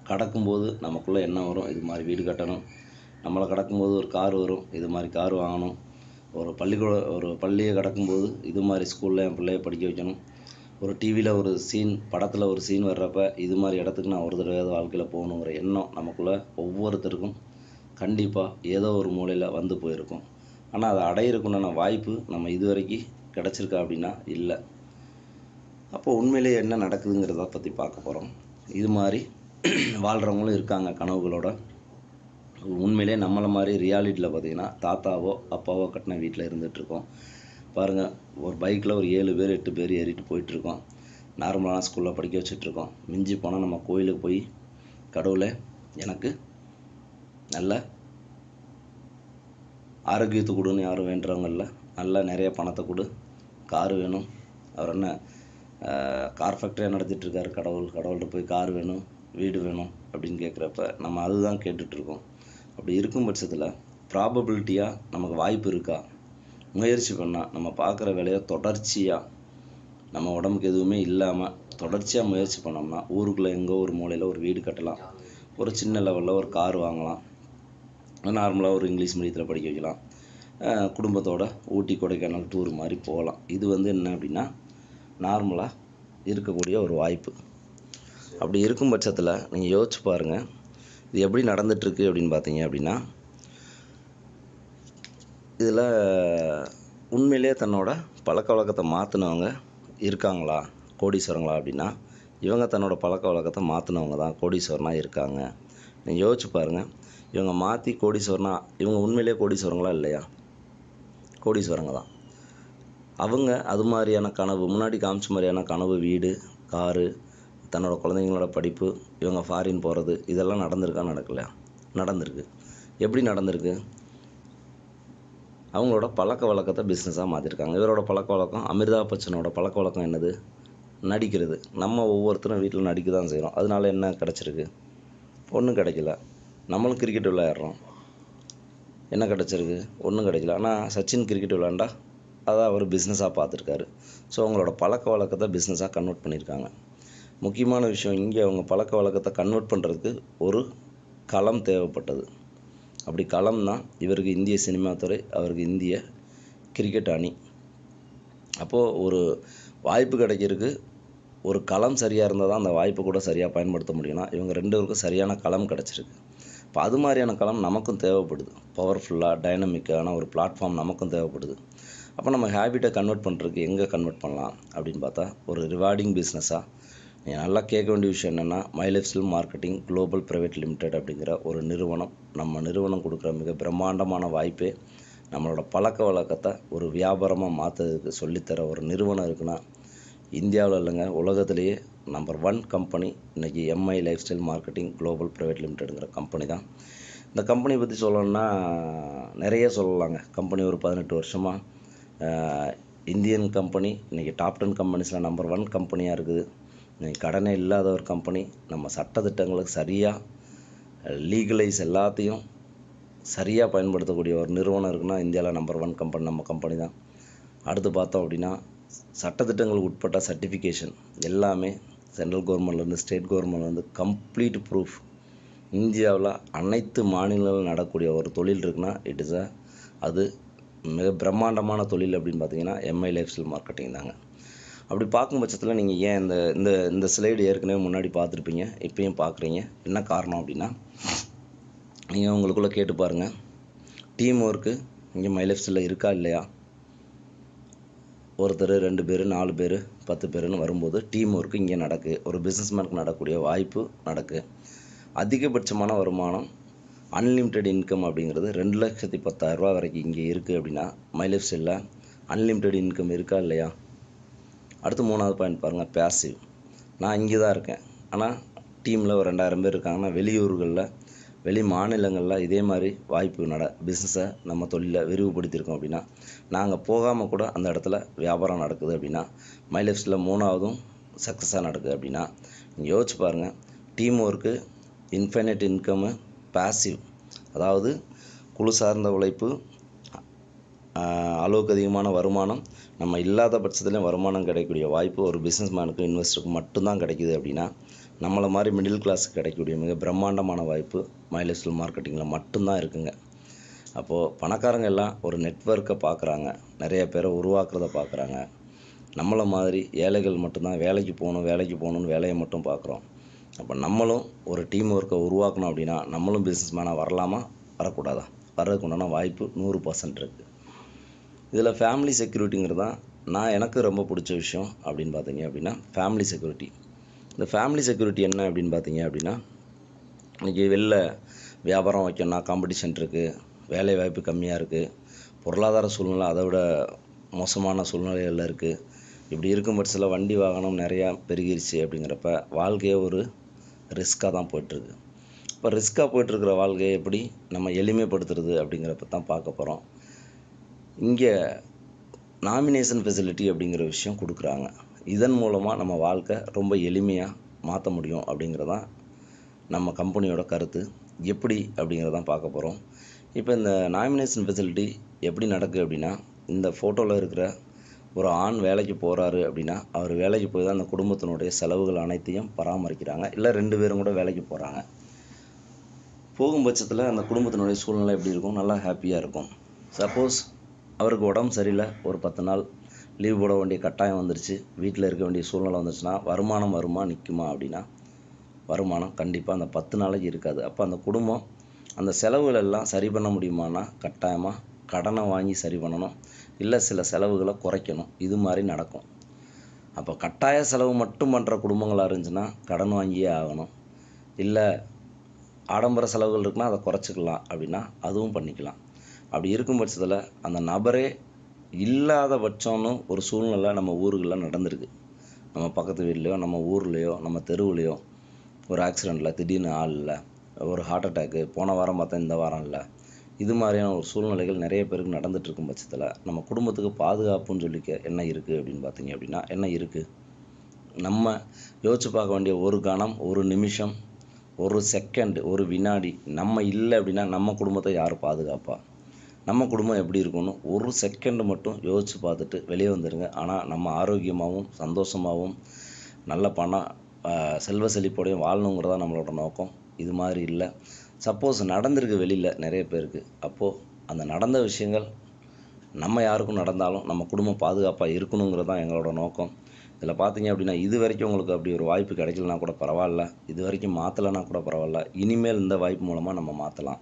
கடக்கும்போது நமக்குள்ளே என்ன வரும்? இது மாதிரி வீடு கட்டணும். நம்மளை கடக்கும்போது ஒரு கார் வரும், இது மாதிரி கார் வாங்கணும். ஒரு பள்ளியை கடக்கும்போது இது மாதிரி ஸ்கூலில் என் பிள்ளைய படிக்க வைக்கணும். ஒரு டிவியில் ஒரு சீன், படத்தில் ஒரு சீன் வர்றப்ப இது மாதிரி இடத்துக்கு நான் ஒரு தடவையாவது வாழ்க்கையில் போகணுங்கிற எண்ணம் நமக்குள்ளே ஒவ்வொருத்தருக்கும் கண்டிப்பாக ஏதோ ஒரு மூலையில் வந்து போயிருக்கும். ஆனால் அதை அடையிறதுக்குண்டான வாய்ப்பு நம்ம இது வரைக்கும் கிடச்சிருக்கா அப்படின்னா இல்லை. அப்போ உண்மையிலேயே என்ன நடக்குதுங்கிறத பற்றி பார்க்க போகிறோம். இது மாதிரி வாழ்கிறவங்களும் இருக்காங்க கனவுகளோட. உண்மையிலே நம்மளை மாதிரி ரியாலிட்டியில் பார்த்திங்கன்னா தாத்தாவோ அப்பாவோ கட்டின வீட்டில் இருந்துகிட்ருக்கோம். பாருங்கள், ஒரு பைக்கில் ஒரு 7 பேர் 8 பேர் ஏறிட்டு போயிட்டுருக்கோம். நார்மலான ஸ்கூலில் படிக்க வச்சிட்ருக்கோம். மிஞ்சி போனால் நம்ம கோயிலுக்கு போய் கடவுளை எனக்கு நல்ல ஆரோக்கியத்தை கொடுன்னு யாரும் வேண்டுறவங்கள, நல்லா நிறைய பணத்தை கொடு, கார் வேணும். அவர் என்ன கார் ஃபேக்டரியாக நடத்திட்டுருக்காரு கடவுள்கிட்ட போய் கார் வேணும், வீடு வேணும் அப்படின்னு கேட்குறப்ப நம்ம அதுதான் கேட்டுட்ருக்கோம். அப்படி இருக்கும் பட்சத்தில் ப்ராபபிலிட்டியாக நமக்கு வாய்ப்பு இருக்கா? முயற்சி பண்ணால் நம்ம பார்க்குற வேலையை தொடர்ச்சியாக நம்ம உடம்புக்கு எதுவுமே இல்லாமல் தொடர்ச்சியாக முயற்சி பண்ணோம்னா ஊருக்குள்ளே எங்கோ ஒரு மூலையில் ஒரு வீடு கட்டலாம், ஒரு சின்ன லெவலில் ஒரு கார் வாங்கலாம், நார்மலாக ஒரு இங்கிலீஷ் மீடியத்தில் படிக்க வைக்கலாம், குடும்பத்தோட ஊட்டி கொடைக்கானல் டூர் மாதிரி போகலாம். இது என்ன அப்படின்னா நார்மலாக இருக்கக்கூடிய ஒரு வாய்ப்பு. அப்படி இருக்கும் பட்சத்தில் நீங்கள் யோசிச்சு பாருங்கள், இது எப்படி நடந்துகிட்ருக்கு அப்படின்னு பார்த்தீங்க அப்படின்னா, இதில் உண்மையிலே தன்னோட பழக்க வழக்கத்தை மாற்றினவங்க இருக்காங்களா கோடீஸ்வரங்களா அப்படின்னா, இவங்க தன்னோட பழக்க வழக்கத்தை மாற்றினவங்க தான் கோடீஸ்வரனாக இருக்காங்க. நீங்கள் யோசிச்சு பாருங்கள், இவங்க மாற்றி கோடீஸ்வரனா, இவங்க உண்மையிலே கோடீஸ்வரங்களா இல்லையா? கோடீஸ்வரங்க தான். அவங்க அது மாதிரியான கனவு, முன்னாடி காமிச்ச மாதிரியான கனவு, வீடு, காரு, தன்னோட குழந்தைங்களோட படிப்பு, இவங்க ஃபாரின் போகிறது, இதெல்லாம் நடந்திருக்கா? நடக்கலையா? நடந்திருக்கு. எப்படி நடந்திருக்கு? அவங்களோட பழக்க வழக்கத்தை பிஸ்னஸாக மாற்றிருக்காங்க. இவரோட பழக்க வழக்கம், அமிர்தாப் பச்சனோட பழக்க வழக்கம் என்னது? நடிக்கிறது. நம்ம ஒவ்வொருத்தரும் வீட்டில் நடிக்க தான் செய்கிறோம். அதனால என்ன கிடச்சிருக்கு? ஒன்றும் கிடைக்கல. நம்மளும் கிரிக்கெட் விளையாடுறோம், என்ன கிடச்சிருக்கு? ஒன்றும் கிடைக்கல. ஆனால் சச்சின் கிரிக்கெட் விளையாண்டா அதை அவர் பிஸ்னஸாக பார்த்துருக்காரு. ஸோ அவங்களோட பழக்க வழக்கத்தை பிஸ்னஸாக கன்வெர்ட் பண்ணியிருக்காங்க. முக்கியமான விஷயம், இங்கே அவங்க பழக்க வழக்கத்தை கன்வெர்ட் பண்ணுறதுக்கு ஒரு களம் தேவைப்பட்டது. அப்படி களம்னா இவருக்கு இந்திய சினிமா துறை, அவருக்கு இந்திய கிரிக்கெட் அணி. அப்போது ஒரு வாய்ப்பு கிடைக்கிறதுக்கு ஒரு களம் சரியாக இருந்தால் தான் அந்த வாய்ப்பை கூட சரியாக பயன்படுத்த முடியும்னா, இவங்க 2 பேருக்கும் சரியான களம் கிடச்சிருக்கு. இப்போ அது மாதிரியான களம் நமக்கும் தேவைப்படுது. பவர்ஃபுல்லாக டைனமிக்கான ஒரு பிளாட்ஃபார்ம் நமக்கும் தேவைப்படுது. அப்போ நம்ம ஹேபிட்டை கன்வெர்ட் பண்ணுறதுக்கு எங்கே கன்வெர்ட் பண்ணலாம் அப்படின்னு பார்த்தா, ஒரு ரிவார்டிங் பிஸ்னஸாக. நீங்கள் நல்லா கேட்க வேண்டிய விஷயம் என்னென்னா, my life style marketing global private limited அப்படிங்கிற ஒரு நிறுவனம், நம்ம நிறுவனம் கொடுக்குற மிக பிரம்மாண்டமான வாய்ப்பே நம்மளோட பழக்க வழக்கத்தை ஒரு வியாபாரமாக மாற்றுறதுக்கு சொல்லித்தர ஒரு நிறுவனம் இருக்குன்னா, இந்தியாவில் இல்லைங்க, உலகத்திலேயே நம்பர் 1 கம்பெனி இன்றைக்கி MI life style marketing global private லிமிடெடுங்கிற கம்பெனி தான். இந்த கம்பெனியை பற்றி சொல்லணும்னா நிறைய சொல்லலாங்க. கம்பெனி ஒரு 18 வருஷமாக இந்தியன் கம்பெனி, இன்றைக்கி டாப் 10 கம்பெனிஸில் நம்பர் 1 கம்பெனியாக இருக்குது. இன்றைக்கி கடனே இல்லாத ஒரு கம்பெனி. நம்ம சட்டத்திட்டங்களுக்கு சரியாக லீகலைஸ் எல்லாத்தையும் சரியாக பயன்படுத்தக்கூடிய ஒரு நிறுவனம் இருக்குன்னா இந்தியாவில் நம்பர் 1 கம்பெனி நம்ம கம்பெனி தான். அடுத்து பார்த்தோம் அப்படின்னா, சட்டத்திட்டங்களுக்கு உட்பட்ட சர்டிஃபிகேஷன் எல்லாமே சென்ட்ரல் கவர்மெண்ட்லேருந்து ஸ்டேட் கவர்மெண்ட்லேருந்து கம்ப்ளீட் ப்ரூஃப். இந்தியாவில் அனைத்து மாநிலங்களிலும் நடக்கக்கூடிய ஒரு தொழில் இருக்குன்னா அது மிக பிரம்மாண்டமான தொழில் அப்படின்னு பார்த்தீங்கன்னா எம்ஐ லைஃப் ஸ்டைல் மார்க்கெட்டிங் தாங்க. அப்படி பார்க்கும் பட்சத்தில் நீங்கள் ஏன் இந்த இந்த இந்த ஸ்லைடு ஏற்கனவே முன்னாடி பார்த்துருப்பீங்க, இப்பயும் பார்க்குறீங்க. என்ன காரணம் அப்படின்னா, நீங்கள் உங்களுக்குள்ளே கேட்டு பாருங்கள், டீம் ஒர்க்கு இங்கே மை லைஃப்ஸில் இருக்கா இல்லையா? ஒருத்தர் 2 பேர் 4 பேர் 10 பேருன்னு வரும்போது டீம் ஒர்க்கு இங்கே நடக்கு. ஒரு பிஸ்னஸ்மேனுக்கு நடக்கக்கூடிய வாய்ப்பு நடக்கு. அதிகபட்சமான வருமானம் அன்லிமிட்டெட் இன்கம் அப்படிங்கிறது 2,10,000 வரைக்கும் இங்கே இருக்குது அப்படின்னா மை லைஃப் ஸ்டைலில் அன்லிமிட்டெட் இன்கம் இருக்கா இல்லையா? அடுத்து 3வது பாயிண்ட் பாருங்கள், பேசிவ். நான் இங்கே தான் இருக்கேன், ஆனால் டீமில் ஒரு 2000 பேர் இருக்காங்கன்னா வெளியூர்களில் வெளி மாநிலங்களில் இதே மாதிரி வாய்ப்பு பிஸ்னஸை நம்ம தொழிலை விரிவுபடுத்தியிருக்கோம் அப்படின்னா நாங்கள் போகாமல் கூட அந்த இடத்துல வியாபாரம் நடக்குது அப்படின்னா மை லைஃப்ஸில் 3வதும் சக்ஸஸாக நடக்குது அப்படின்னா நீங்கள் யோசிச்சு பாருங்கள். Team work, infinite income, passive, அதாவது குழு சார்ந்த உழைப்பு, அளவுக்கு அதிகமான வருமானம், நம்ம இல்லாத பட்சத்துலேயும் வருமானம் கிடைக்கக்கூடிய வாய்ப்பு ஒரு பிஸ்னஸ்மேனுக்கு இன்வெஸ்டருக்கு மட்டும்தான் கிடைக்குது அப்படின்னா நம்மளை மாதிரி மிடில் கிளாஸுக்கு கிடைக்கக்கூடிய மிக பிரம்மாண்டமான வாய்ப்பு மை லைஃப் ஸ்டைல் மார்க்கெட்டிங்கில் மட்டும்தான் இருக்குங்க. அப்போது பணக்காரங்க எல்லாம் ஒரு நெட்வொர்க்கை பார்க்குறாங்க, நிறைய பேரை உருவாக்குறத பார்க்குறாங்க. நம்மளை மாதிரி ஏழைகள் மட்டும்தான் வேலைக்கு போகணும்னு வேலையை மட்டும் பார்க்குறோம். அப்போ நம்மளும் ஒரு டீம் ஒர்க்கை உருவாக்கணும் அப்படின்னா நம்மளும் பிஸ்னஸ்மேனாக வரலாமா வரக்கூடாதா? வர்றதுக்கு உண்டான வாய்ப்பு 100% இருக்குது. இதில் ஃபேமிலி செக்யூரிட்டிங்கிறது தான் எனக்கு ரொம்ப பிடிச்ச விஷயம் அப்படின்னு பார்த்தீங்க அப்படின்னா ஃபேமிலி செக்யூரிட்டி. இந்த ஃபேமிலி செக்யூரிட்டி என்ன அப்படின்னு பார்த்தீங்க அப்படின்னா, இன்றைக்கி வெளில வியாபாரம் வைக்கணும்னா காம்படிஷன் இருக்குது, வேலை வாய்ப்பு கம்மியாக இருக்குது, பொருளாதார சூழ்நிலை அதை விட மோசமான சூழ்நிலைகளில் இருக்குது. இப்படி இருக்கும் பட்சத்தில் வண்டி வாகனம் நிறையா பெருகிருச்சு அப்படிங்கிறப்ப வாழ்க்கையே ஒரு ரிஸ்க்காக தான் போய்ட்டுருக்கு. இப்போ ரிஸ்க்காக போய்ட்டுருக்கிற வாழ்க்கையை எப்படி நம்ம எளிமைப்படுத்துறது அப்படிங்கிறப்ப தான் பார்க்க போகிறோம். இங்கே நாமினேஷன் ஃபெசிலிட்டி அப்படிங்கிற விஷயம் கொடுக்குறாங்க. இதன் மூலமாக நம்ம வாழ்க்கை ரொம்ப எளிமையாக மாற்ற முடியும் அப்படிங்கிறதான் நம்ம கம்பெனியோட கருத்து. எப்படி அப்படிங்கிறதான் பார்க்க போகிறோம். இப்போ இந்த நாமினேஷன் ஃபெசிலிட்டி எப்படி நடக்குது அப்படின்னா, இந்த ஃபோட்டோவில் இருக்கிற ஒரு ஆண் வேலைக்கு போகிறாரு அப்படின்னா அவர் வேலைக்கு போய் தான் அந்த குடும்பத்தினுடைய செலவுகள் அனைத்தையும் பராமரிக்கிறாங்க. இல்லை 2 பேரும் கூட வேலைக்கு போகிறாங்க. போகும் பட்சத்தில் அந்த குடும்பத்தினுடைய சூழ்நிலை எப்படி இருக்கும்? நல்லா ஹாப்பியாக இருக்கும். சப்போஸ் அவருக்கு உடம்பு சரியில்லை, ஒரு 10 நாள் லீவ் போட வேண்டிய கட்டாயம் வந்துருச்சு, வீட்டில் இருக்க வேண்டிய சூழ்நிலை வந்துருச்சுன்னா வருமானம் வருமா நிற்குமா அப்படின்னா வருமானம் கண்டிப்பாக அந்த 10 நாளைக்கு இருக்காது. அப்போ அந்த குடும்பம் அந்த செலவுகள் எல்லாம் சரி பண்ண முடியுமானா கட்டாயமாக கடனை வாங்கி சரி பண்ணணும், இல்லை சில செலவுகளை குறைக்கணும். இது மாதிரி நடக்கும். அப்போ கட்டாய செலவு மட்டும் பண்ணுற குடும்பங்களாக இருந்துச்சுன்னா கடன் வாங்கியே ஆகணும். இல்லை ஆடம்பர செலவுகள் இருக்குன்னா அதை குறைச்சிக்கலாம் அப்படின்னா அதுவும் பண்ணிக்கலாம். அப்படி இருக்கும் பட்சத்தில் அந்த நபரே இல்லாத பட்சம்னு ஒரு சூழ்நிலை நம்ம ஊர்களில் நடந்திருக்கு. நம்ம பக்கத்து வீட்லேயோ நம்ம ஊர்லேயோ நம்ம தெருவுலையோ ஒரு ஆக்சிடெண்ட்டில் திடீர்னு ஆள் இல்லை, ஒரு ஹார்ட் அட்டாக்கு, போன வாரம் பார்த்தா இந்த வாரம் இல்லை, இது மாதிரியான ஒரு சூழ்நிலைகள் நிறைய பேருக்கு நடந்துட்டு இருக்கும் பட்சத்தில் நம்ம குடும்பத்துக்கு பாதுகாப்புன்னு சொல்லிக்க என்ன இருக்குது அப்படின்னு பார்த்தீங்க அப்படின்னா என்ன இருக்குது? நம்ம யோசிச்சு பார்க்க வேண்டிய ஒரு கணம், ஒரு நிமிஷம், ஒரு செகண்ட், ஒரு வினாடி நம்ம இல்லை அப்படின்னா நம்ம குடும்பத்தை யார் பாதுகாப்பா? நம்ம குடும்பம் எப்படி இருக்கும்னு ஒரு செகண்ட் மட்டும் யோசித்து பார்த்துட்டு வெளியே வந்துடுங்க. ஆனால் நம்ம ஆரோக்கியமாகவும் சந்தோஷமாகவும் நல்ல பணம் செல்வ செழிப்போடையும் வாழணுங்கிறதா நம்மளோட நோக்கம். இது மாதிரி இல்லை. சப்போஸ் நடந்திருக்கு வெளியில் நிறைய பேருக்கு, அப்போது அந்த நடந்த விஷயங்கள் நம்ம யாருக்கும் நடந்தாலும் நம்ம குடும்பம் பாதுகாப்பாக இருக்கணுங்கிறது தான் எங்களோட நோக்கம். இதில் பார்த்தீங்க அப்படின்னா இது வரைக்கும் உங்களுக்கு அப்படி ஒரு வாய்ப்பு கிடைக்கலனா கூட பரவாயில்ல, இது வரைக்கும் மாற்றலைன்னா கூட பரவாயில்ல, இனிமேல் இந்த வாய்ப்பு மூலமாக நம்ம மாற்றலாம்.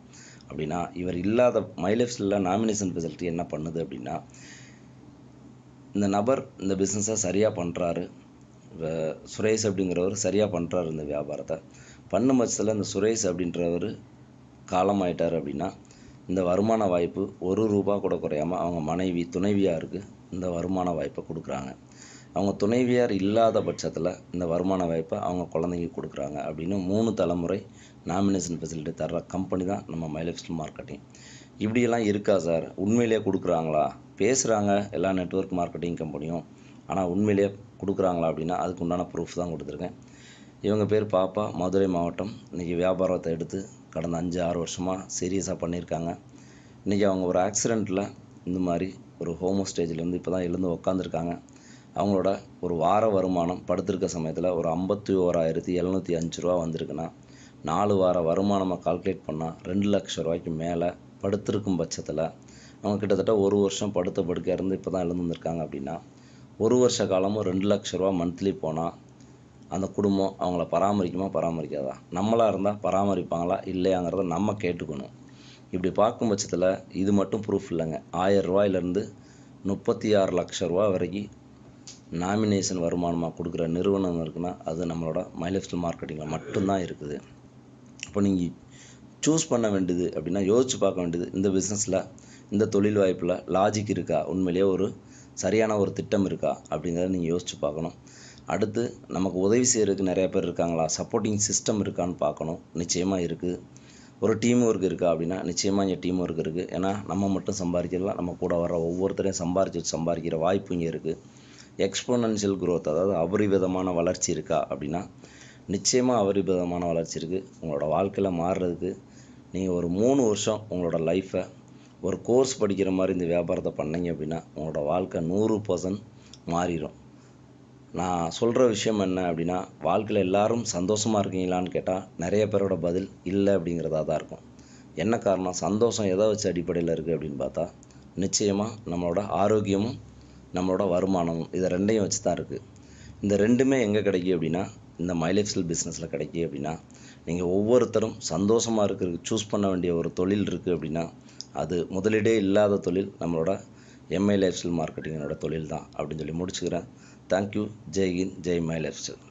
அப்படின்னா இவர் இல்லாத மை லைஃப் ஸ்டைலில் நாமினேஷன் ஃபெசிலிட்டி என்ன பண்ணுது அப்படின்னா, இந்த நபர் இந்த பிஸ்னஸை சரியாக பண்ணுறாரு, சுரேஷ் அப்படிங்கிறவர் சரியாக பண்ணுறாரு, இந்த வியாபாரத்தை பண்ணும் பட்சத்தில் இந்த சுரேஷ் அப்படின்றவர் காலமாயிட்டார் அப்படின்னா இந்த வருமான வாய்ப்பு ₹1 கூட குறையாமல் அவங்க மனைவி துணைவியாருக்கு இந்த வருமான வாய்ப்பை கொடுக்குறாங்க. அவங்க துணைவியார் இல்லாத பட்சத்தில் இந்த வருமான வாய்ப்பை அவங்க குழந்தைங்க கொடுக்குறாங்க. அப்படின்னு 3 தலைமுறை நாமினேஷன் ஃபெசிலிட்டி தர்ற கம்பெனி தான் நம்ம மை லைஃப் ஸ்டைல் மார்க்கெட்டிங். இப்படியெல்லாம் இருக்கா சார்? உண்மையிலேயே கொடுக்குறாங்களா? பேசுகிறாங்க எல்லா நெட்வொர்க் மார்க்கெட்டிங் கம்பெனியும், ஆனால் உண்மையிலேயே கொடுக்குறாங்களா அப்படின்னா அதுக்கு உண்டான ப்ரூஃப் தான் கொடுத்துருக்கேன். இவங்க பேர் பாப்பா, மதுரை மாவட்டம். இன்றைக்கி வியாபாரத்தை எடுத்து கடந்த 5-6 வருஷமாக சீரியஸாக பண்ணியிருக்காங்க. இன்றைக்கி அவங்க ஒரு ஆக்சிடெண்ட்டில் இந்த மாதிரி ஒரு ஹோமோ ஸ்டேஜ்லேருந்து இப்போ தான் எழுந்து உக்காந்துருக்காங்க. அவங்களோட ஒரு வார வருமானம் படுத்திருக்க சமயத்தில் ஒரு ₹51,705 வந்திருக்குன்னா 4 வார வருமானமாக கால்குலேட் பண்ணால் ₹2,00,000 மேலே படுத்திருக்கும் பட்சத்தில் அவங்க கிட்டத்தட்ட 1 வருஷம் படுத்த படுக்கையாக இருந்து இப்போ தான் எழுந்து வந்திருக்காங்க. அப்படின்னா 1 வருஷ காலமும் 2 லட்ச ரூபா மந்த்லி போனால் அந்த குடும்பம் அவங்கள பராமரிக்குமா பராமரிக்காதா? நம்மளாக இருந்தால் பராமரிப்பாங்களா இல்லையாங்கிறத நம்ம கேட்டுக்கணும். இப்படி பார்க்கும் பட்சத்தில் இது மட்டும் ப்ரூஃப் இல்லைங்க. 1000 ரூபாயிலேருந்து 36 லட்ச ரூபா வரைக்கும் நாமினேஷன் வருமானமாக கொடுக்குற நிறுவனம் இருக்குன்னா அது நம்மளோட மை லைஃப் ஸ்டைல் மார்க்கெட்டிங்கில் மட்டும்தான் இருக்குது. இப்போ நீங்கள் சூஸ் பண்ண வேண்டியது அப்படின்னா யோசித்து பார்க்க வேண்டியது, இந்த பிஸ்னஸில் இந்த தொழில் வாய்ப்பில் லாஜிக் இருக்கா, உண்மையிலேயே ஒரு சரியான ஒரு திட்டம் இருக்கா அப்படிங்கிறத நீங்கள் யோசித்து பார்க்கணும். அடுத்து நமக்கு உதவி செய்கிறதுக்கு நிறைய பேர் இருக்காங்களா, சப்போர்ட்டிங் சிஸ்டம் இருக்கான்னு பார்க்கணும். நிச்சயமாக இருக்குது. ஒரு டீம் ஒர்க் இருக்கா அப்படின்னா நிச்சயமாக இங்கே டீம் ஒர்க் இருக்குது. ஏன்னா நம்ம மட்டும் சம்பாதிக்கலாம், நம்ம கூட வர ஒவ்வொருத்தரையும் சம்பாதிக்கிற வாய்ப்பு இங்கே இருக்குது. எக்ஸ்போனன்ஷியல் growth, அதாவது அபரிவிதமான வளர்ச்சி இருக்கா அப்படின்னா நிச்சயமாக அபரிவிதமான வளர்ச்சி இருக்குது. உங்களோட வாழ்க்கையில் மாறுறதுக்கு நீங்கள் ஒரு 3 வருஷம் உங்களோட லைஃப்பை ஒரு கோர்ஸ் படிக்கிற மாதிரி இந்த வியாபாரத்தை பண்ணீங்க அப்படின்னா உங்களோட வாழ்க்கை 100% மாறிடும். நான் சொல்கிற விஷயம் என்ன அப்படின்னா, வாழ்க்கையில் எல்லாரும் சந்தோஷமாக இருக்கீங்களான்னு கேட்டால் நிறைய பேரோட பதில் இல்லை அப்படிங்கிறதா தான் இருக்கும். என்ன காரணம்? சந்தோஷம் எதை வச்சு அடிப்படையில் இருக்குது அப்படின்னு பார்த்தா நிச்சயமாக நம்மளோட ஆரோக்கியமும் நம்மளோட வருமானமும் இதை ரெண்டையும் வச்சு தான் இருக்குது. இந்த ரெண்டுமே எங்கே கிடைக்கும் அப்படின்னா இந்த மை லைஃப் ஸ்டைல் பிஸ்னஸில் கிடைக்கும். அப்படின்னா நீங்கள் ஒவ்வொருத்தரும் சந்தோஷமாக இருக்கிறதுக்கு சூஸ் பண்ண வேண்டிய ஒரு தொழில் இருக்குது அப்படின்னா அது முதலீடே இல்லாத தொழில் நம்மளோட எம்ஐ லைஃப் ஸ்டைல் மார்க்கெட்டிங்கோட தொழில் தான் அப்படின்னு சொல்லி முடிச்சுக்கிறேன். Thank you. Jai Hind, Jai my life style.